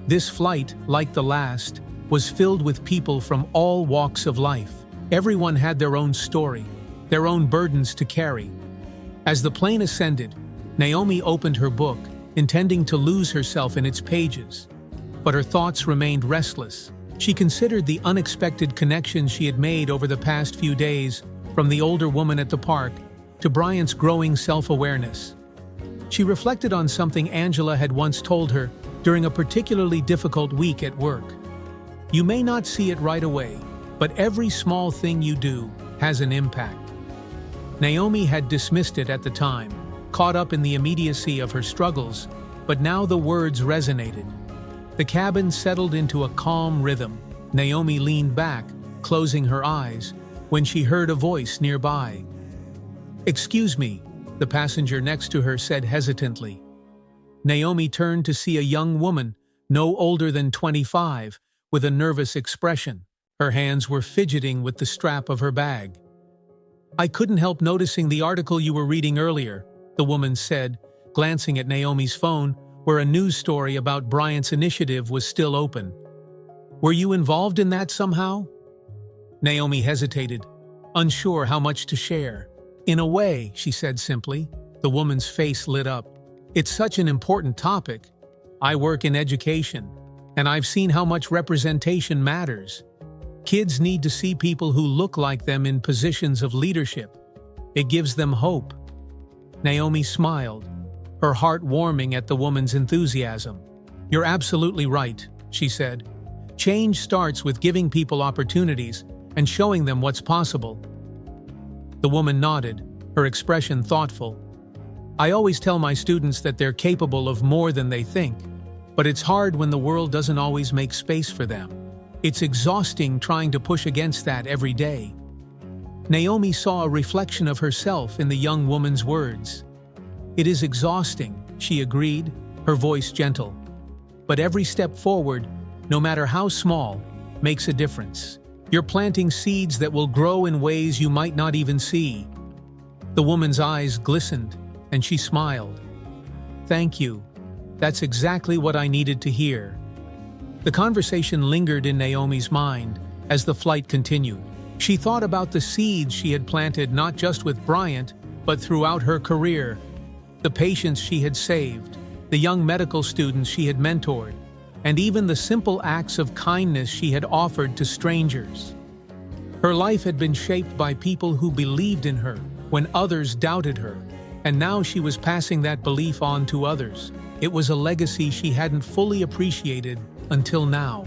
This flight, like the last, was filled with people from all walks of life. Everyone had their own story, their own burdens to carry. As the plane ascended, Naomi opened her book, intending to lose herself in its pages. But her thoughts remained restless. She considered the unexpected connections she had made over the past few days, from the older woman at the park to Bryant's growing self-awareness. She reflected on something Angela had once told her during a particularly difficult week at work. You may not see it right away, but every small thing you do has an impact. Naomi had dismissed it at the time, caught up in the immediacy of her struggles, but now the words resonated. The cabin settled into a calm rhythm. Naomi leaned back, closing her eyes, when she heard a voice nearby. "Excuse me," the passenger next to her said hesitantly. Naomi turned to see a young woman, no older than 25, with a nervous expression. Her hands were fidgeting with the strap of her bag. "I couldn't help noticing the article you were reading earlier," the woman said, glancing at Naomi's phone, where a news story about Bryant's initiative was still open. "Were you involved in that somehow?" Naomi hesitated, unsure how much to share. "In a way," she said simply. The woman's face lit up. "It's such an important topic. I work in education, and I've seen how much representation matters. Kids need to see people who look like them in positions of leadership. It gives them hope." Naomi smiled, her heart warming at the woman's enthusiasm. "You're absolutely right," she said. "Change starts with giving people opportunities and showing them what's possible." The woman nodded, her expression thoughtful. "I always tell my students that they're capable of more than they think, but it's hard when the world doesn't always make space for them. It's exhausting trying to push against that every day." Naomi saw a reflection of herself in the young woman's words. "It is exhausting," she agreed, her voice gentle. "But every step forward, no matter how small, makes a difference. You're planting seeds that will grow in ways you might not even see." The woman's eyes glistened, and she smiled. "Thank you. That's exactly what I needed to hear." The conversation lingered in Naomi's mind as the flight continued. She thought about the seeds she had planted not just with Bryant, but throughout her career. The patients she had saved, the young medical students she had mentored, and even the simple acts of kindness she had offered to strangers. Her life had been shaped by people who believed in her when others doubted her, and now she was passing that belief on to others. It was a legacy she hadn't fully appreciated until now.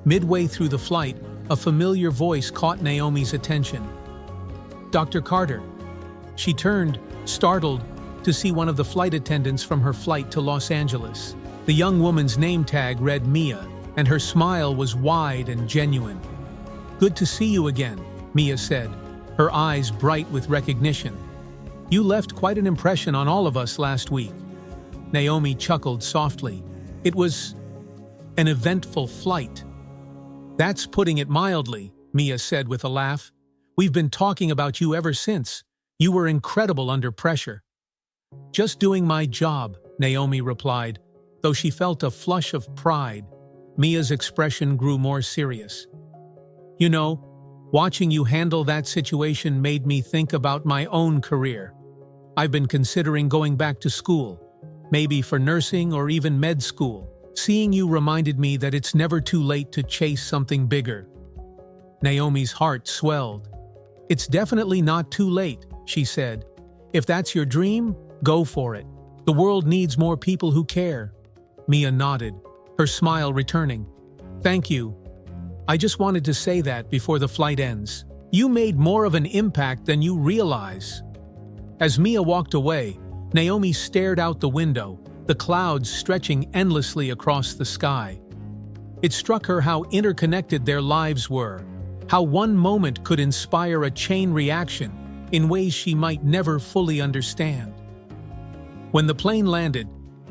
Midway through the flight, a familiar voice caught Naomi's attention. "Dr. Carter." She turned, startled, to see one of the flight attendants from her flight to Los Angeles. The young woman's name tag read Mia, and her smile was wide and genuine. "Good to see you again," Mia said, her eyes bright with recognition. "You left quite an impression on all of us last week." Naomi chuckled softly. "It was an eventful flight." "That's putting it mildly," Mia said with a laugh. "We've been talking about you ever since. You were incredible under pressure." "Just doing my job," Naomi replied, though she felt a flush of pride. Mia's expression grew more serious. "You know, watching you handle that situation made me think about my own career. I've been considering going back to school, maybe for nursing or even med school. Seeing you reminded me that it's never too late to chase something bigger." Naomi's heart swelled. "It's definitely not too late," she said. "If that's your dream, go for it. The world needs more people who care." Mia nodded, her smile returning. "Thank you. I just wanted to say that before the flight ends. You made more of an impact than you realize." As Mia walked away, Naomi stared out the window, the clouds stretching endlessly across the sky. It struck her how interconnected their lives were, how one moment could inspire a chain reaction in ways she might never fully understand. When the plane landed,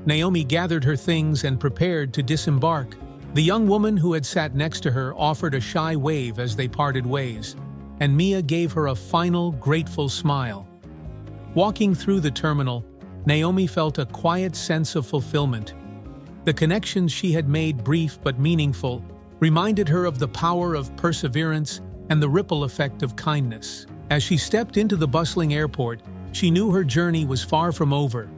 Naomi gathered her things and prepared to disembark. The young woman who had sat next to her offered a shy wave as they parted ways, and Mia gave her a final, grateful smile. Walking through the terminal, Naomi felt a quiet sense of fulfillment. The connections she had made, brief but meaningful, reminded her of the power of perseverance and the ripple effect of kindness. As she stepped into the bustling airport, she knew her journey was far from over.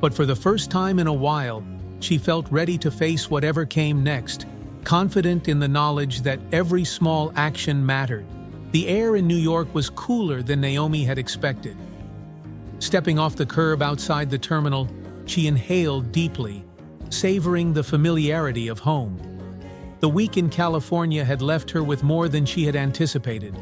But for the first time in a while, she felt ready to face whatever came next, confident in the knowledge that every small action mattered. The air in New York was cooler than Naomi had expected. Stepping off the curb outside the terminal, she inhaled deeply, savoring the familiarity of home. The week in California had left her with more than she had anticipated.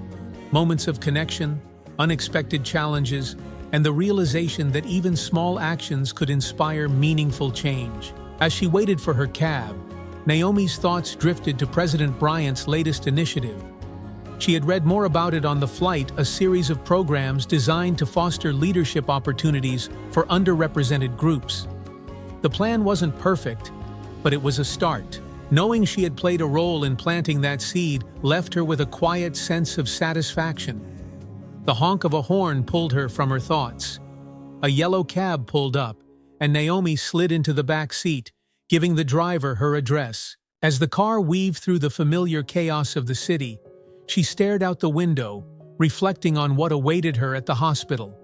Moments of connection, unexpected challenges, and the realization that even small actions could inspire meaningful change. As she waited for her cab, Naomi's thoughts drifted to President Bryant's latest initiative. She had read more about it on The Flight, a series of programs designed to foster leadership opportunities for underrepresented groups. The plan wasn't perfect, but it was a start. Knowing she had played a role in planting that seed left her with a quiet sense of satisfaction. The honk of a horn pulled her from her thoughts. A yellow cab pulled up, and Naomi slid into the back seat, giving the driver her address. As the car weaved through the familiar chaos of the city, she stared out the window, reflecting on what awaited her at the hospital.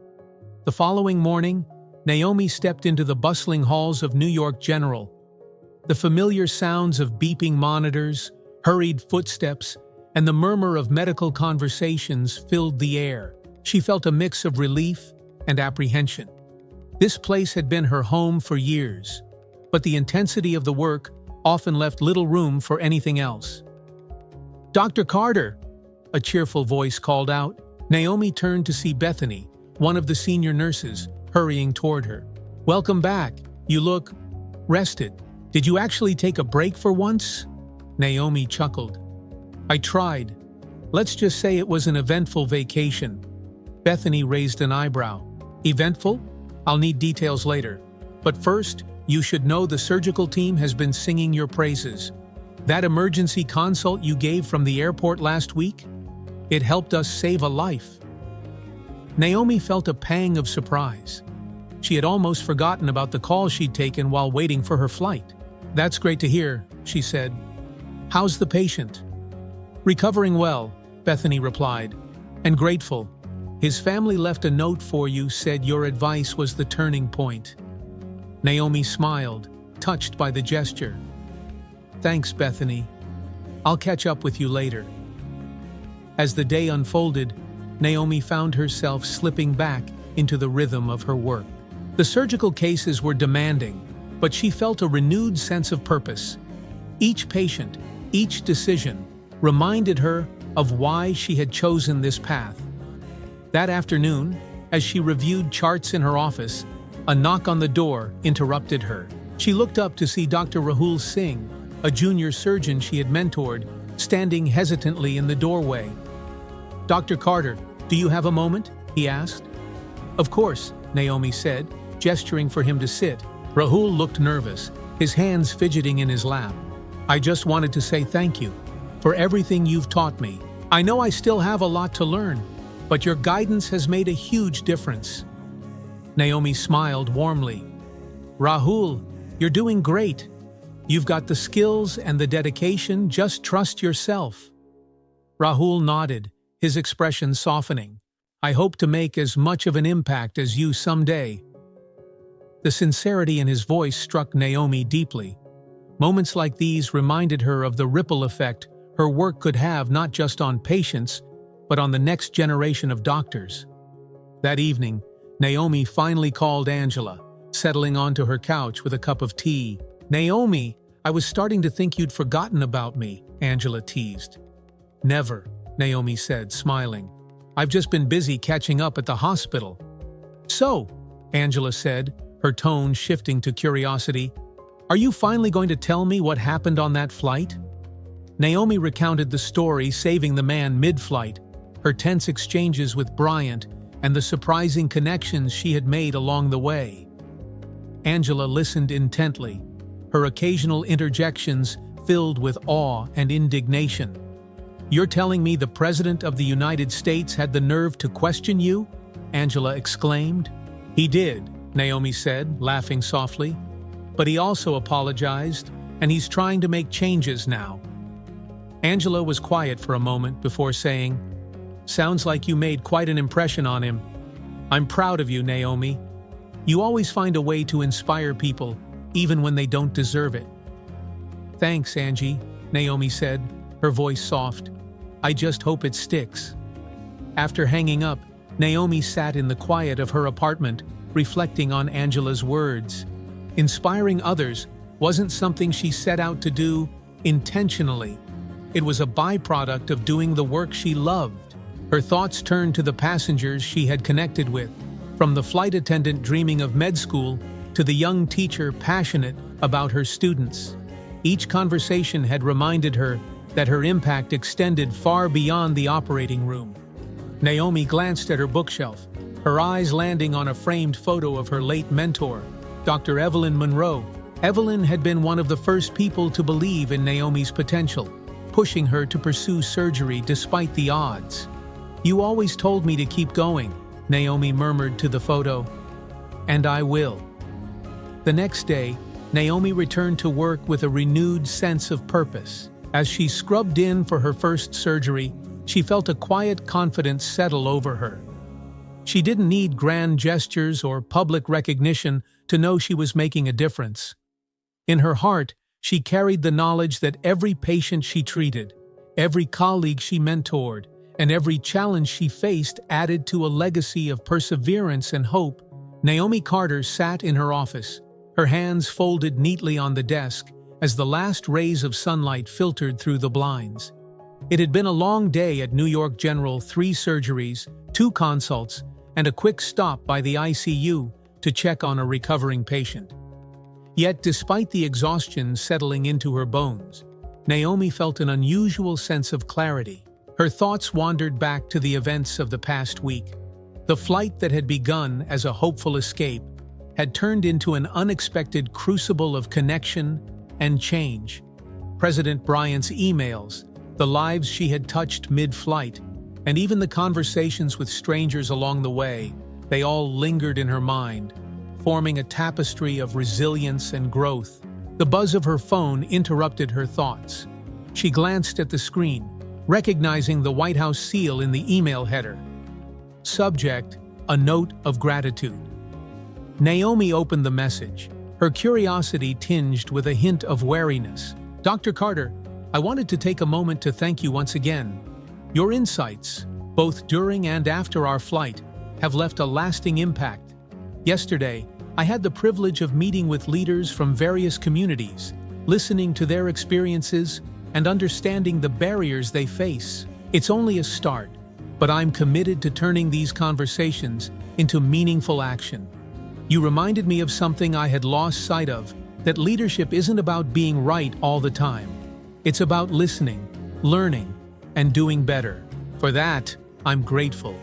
The following morning, Naomi stepped into the bustling halls of New York General. The familiar sounds of beeping monitors, hurried footsteps, and the murmur of medical conversations filled the air. She felt a mix of relief and apprehension. This place had been her home for years, but the intensity of the work often left little room for anything else. "Dr. Carter!" a cheerful voice called out. Naomi turned to see Bethany, one of the senior nurses, hurrying toward her. "Welcome back. You look rested. Did you actually take a break for once?" Naomi chuckled. "I tried. Let's just say it was an eventful vacation." Bethany raised an eyebrow. "Eventful? I'll need details later. But first, you should know the surgical team has been singing your praises. That emergency consult you gave from the airport last week? It helped us save a life." Naomi felt a pang of surprise. She had almost forgotten about the call she'd taken while waiting for her flight. "That's great to hear," she said. "How's the patient?" "Recovering well," Bethany replied, "and grateful. His family left a note for you, said your advice was the turning point." Naomi smiled, touched by the gesture. "Thanks, Bethany. I'll catch up with you later." As the day unfolded, Naomi found herself slipping back into the rhythm of her work. The surgical cases were demanding, but she felt a renewed sense of purpose. Each patient, each decision, reminded her of why she had chosen this path. That afternoon, as she reviewed charts in her office, a knock on the door interrupted her. She looked up to see Dr. Rahul Singh, a junior surgeon she had mentored, standing hesitantly in the doorway. "Dr. Carter, do you have a moment?" he asked. "Of course," Naomi said, gesturing for him to sit. Rahul looked nervous, his hands fidgeting in his lap. "I just wanted to say thank you. for everything you've taught me. I know I still have a lot to learn, but your guidance has made a huge difference." Naomi smiled warmly. "Rahul, you're doing great. You've got the skills and the dedication, just trust yourself." Rahul nodded, his expression softening. "I hope to make as much of an impact as you someday." The sincerity in his voice struck Naomi deeply. Moments like these reminded her of the ripple effect her work could have not just on patients, but on the next generation of doctors. That evening, Naomi finally called Angela, settling onto her couch with a cup of tea. "Naomi, I was starting to think you'd forgotten about me," Angela teased. "Never," Naomi said, smiling. "I've just been busy catching up at the hospital." "So," Angela said, her tone shifting to curiosity, "are you finally going to tell me what happened on that flight?" Naomi recounted the story, saving the man mid-flight, her tense exchanges with Bryant, and the surprising connections she had made along the way. Angela listened intently, her occasional interjections filled with awe and indignation. "You're telling me the President of the United States had the nerve to question you?" Angela exclaimed. "He did," Naomi said, laughing softly. "But he also apologized, and he's trying to make changes now." Angela was quiet for a moment before saying, "Sounds like you made quite an impression on him. I'm proud of you, Naomi. You always find a way to inspire people, even when they don't deserve it." "Thanks, Angie," Naomi said, her voice soft. "I just hope it sticks." After hanging up, Naomi sat in the quiet of her apartment, reflecting on Angela's words. Inspiring others wasn't something she set out to do intentionally. It was a byproduct of doing the work she loved. Her thoughts turned to the passengers she had connected with, from the flight attendant dreaming of med school to the young teacher passionate about her students. Each conversation had reminded her that her impact extended far beyond the operating room. Naomi glanced at her bookshelf, her eyes landing on a framed photo of her late mentor, Dr. Evelyn Monroe. Evelyn had been one of the first people to believe in Naomi's potential, pushing her to pursue surgery despite the odds. "You always told me to keep going," Naomi murmured to the photo. "And I will." The next day, Naomi returned to work with a renewed sense of purpose. As she scrubbed in for her first surgery, she felt a quiet confidence settle over her. She didn't need grand gestures or public recognition to know she was making a difference. In her heart, she carried the knowledge that every patient she treated, every colleague she mentored, and every challenge she faced added to a legacy of perseverance and hope. Naomi Carter sat in her office, her hands folded neatly on the desk as the last rays of sunlight filtered through the blinds. It had been a long day at New York General, 3 surgeries, 2 consults, and a quick stop by the ICU to check on a recovering patient. Yet, despite the exhaustion settling into her bones, Naomi felt an unusual sense of clarity. Her thoughts wandered back to the events of the past week. The flight that had begun as a hopeful escape had turned into an unexpected crucible of connection and change. President Bryant's emails, the lives she had touched mid-flight, and even the conversations with strangers along the way, they all lingered in her mind, forming a tapestry of resilience and growth. The buzz of her phone interrupted her thoughts. She glanced at the screen, recognizing the White House seal in the email header. Subject: a note of gratitude. Naomi opened the message, her curiosity tinged with a hint of wariness. "Dr. Carter, I wanted to take a moment to thank you once again. Your insights, both during and after our flight, have left a lasting impact. Yesterday, I had the privilege of meeting with leaders from various communities, listening to their experiences and understanding the barriers they face. It's only a start, but I'm committed to turning these conversations into meaningful action. You reminded me of something I had lost sight of, that leadership isn't about being right all the time. It's about listening, learning, and doing better. For that, I'm grateful.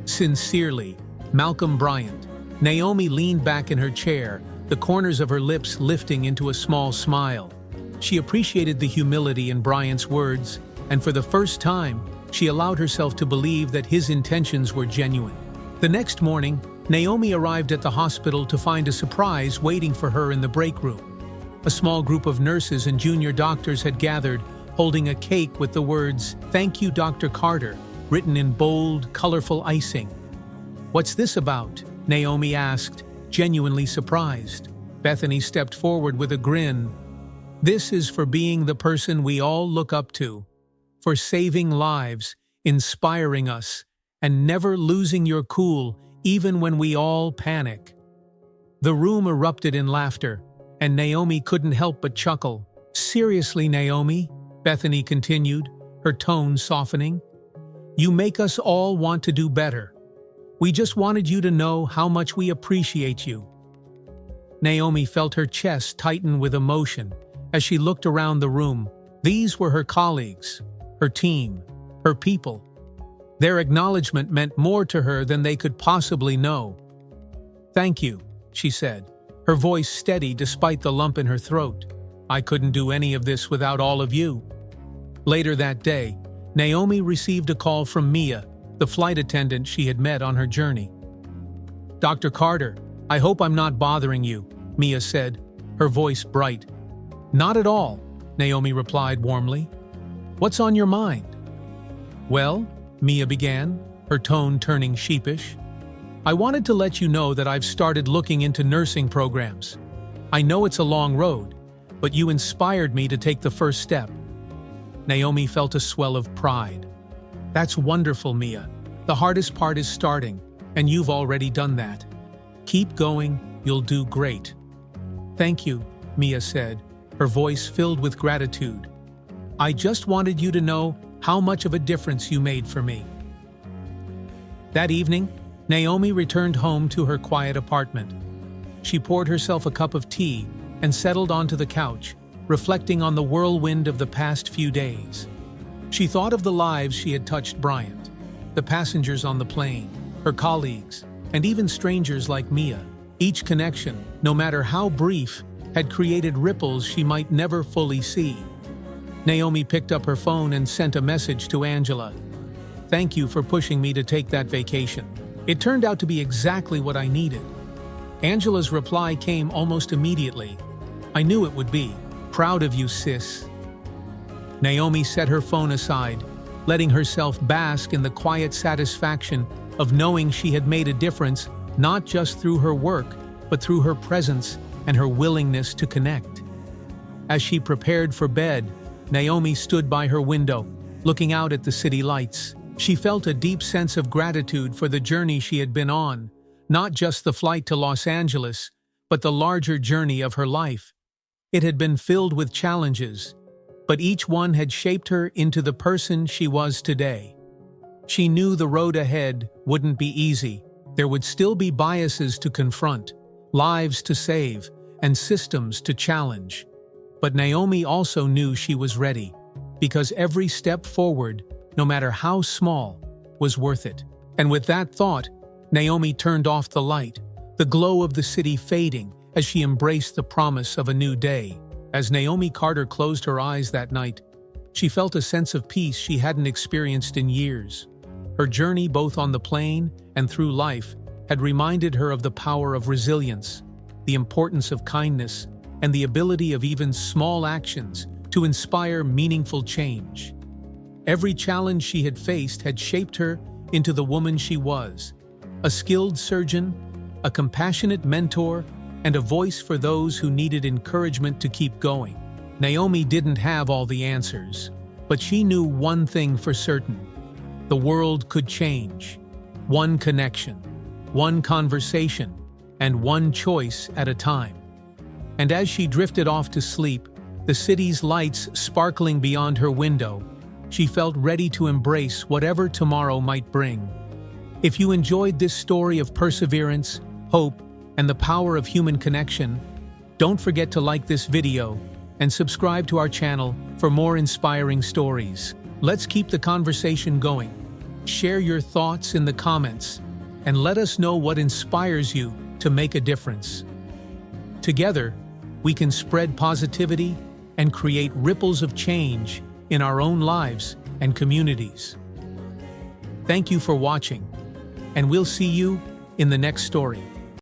Sincerely, Malcolm Bryant." Naomi leaned back in her chair, the corners of her lips lifting into a small smile. She appreciated the humility in Bryant's words, and for the first time, she allowed herself to believe that his intentions were genuine. The next morning, Naomi arrived at the hospital to find a surprise waiting for her in the break room. A small group of nurses and junior doctors had gathered, holding a cake with the words, "Thank you, Dr. Carter," written in bold, colorful icing. "What's this about?" Naomi asked, genuinely surprised. Bethany stepped forward with a grin. "This is for being the person we all look up to, for saving lives, inspiring us, and never losing your cool even when we all panic." The room erupted in laughter, and Naomi couldn't help but chuckle. "Seriously, Naomi," Bethany continued, her tone softening, "you make us all want to do better. We just wanted you to know how much we appreciate you." Naomi felt her chest tighten with emotion as she looked around the room. These were her colleagues, her team, her people. Their acknowledgement meant more to her than they could possibly know. "Thank you," she said, her voice steady despite the lump in her throat. "I couldn't do any of this without all of you." Later that day, Naomi received a call from Mia, the flight attendant she had met on her journey. "Dr. Carter, I hope I'm not bothering you," Mia said, her voice bright. "Not at all," Naomi replied warmly. "What's on your mind?" "Well," Mia began, her tone turning sheepish, "I wanted to let you know that I've started looking into nursing programs. I know it's a long road, but you inspired me to take the first step." Naomi felt a swell of pride. "That's wonderful, Mia. The hardest part is starting, and you've already done that. Keep going, you'll do great." "Thank you," Mia said, her voice filled with gratitude. "I just wanted you to know how much of a difference you made for me." That evening, Naomi returned home to her quiet apartment. She poured herself a cup of tea and settled onto the couch, reflecting on the whirlwind of the past few days. She thought of the lives she had touched: Bryant, the passengers on the plane, her colleagues, and even strangers like Mia. Each connection, no matter how brief, had created ripples she might never fully see. Naomi picked up her phone and sent a message to Angela. "Thank you for pushing me to take that vacation. It turned out to be exactly what I needed." Angela's reply came almost immediately. "I knew it would be. Proud of you, sis." Naomi set her phone aside, letting herself bask in the quiet satisfaction of knowing she had made a difference, not just through her work, but through her presence and her willingness to connect. As she prepared for bed, Naomi stood by her window, looking out at the city lights. She felt a deep sense of gratitude for the journey she had been on, not just the flight to Los Angeles, but the larger journey of her life. It had been filled with challenges, but each one had shaped her into the person she was today. She knew the road ahead wouldn't be easy. There would still be biases to confront, lives to save, and systems to challenge. But Naomi also knew she was ready, because every step forward, no matter how small, was worth it. And with that thought, Naomi turned off the light, the glow of the city fading as she embraced the promise of a new day. As Naomi Carter closed her eyes that night, she felt a sense of peace she hadn't experienced in years. Her journey, both on the plane and through life, had reminded her of the power of resilience, the importance of kindness, and the ability of even small actions to inspire meaningful change. Every challenge she had faced had shaped her into the woman she was, a skilled surgeon, a compassionate mentor, and a voice for those who needed encouragement to keep going. Naomi didn't have all the answers, but she knew one thing for certain: the world could change. One connection, one conversation, and one choice at a time. And as she drifted off to sleep, the city's lights sparkling beyond her window, she felt ready to embrace whatever tomorrow might bring. If you enjoyed this story of perseverance, hope, and the power of human connection, don't forget to like this video and subscribe to our channel for more inspiring stories. Let's keep the conversation going. Share your thoughts in the comments and let us know what inspires you to make a difference. Together, we can spread positivity and create ripples of change in our own lives and communities. Thank you for watching, and we'll see you in the next story.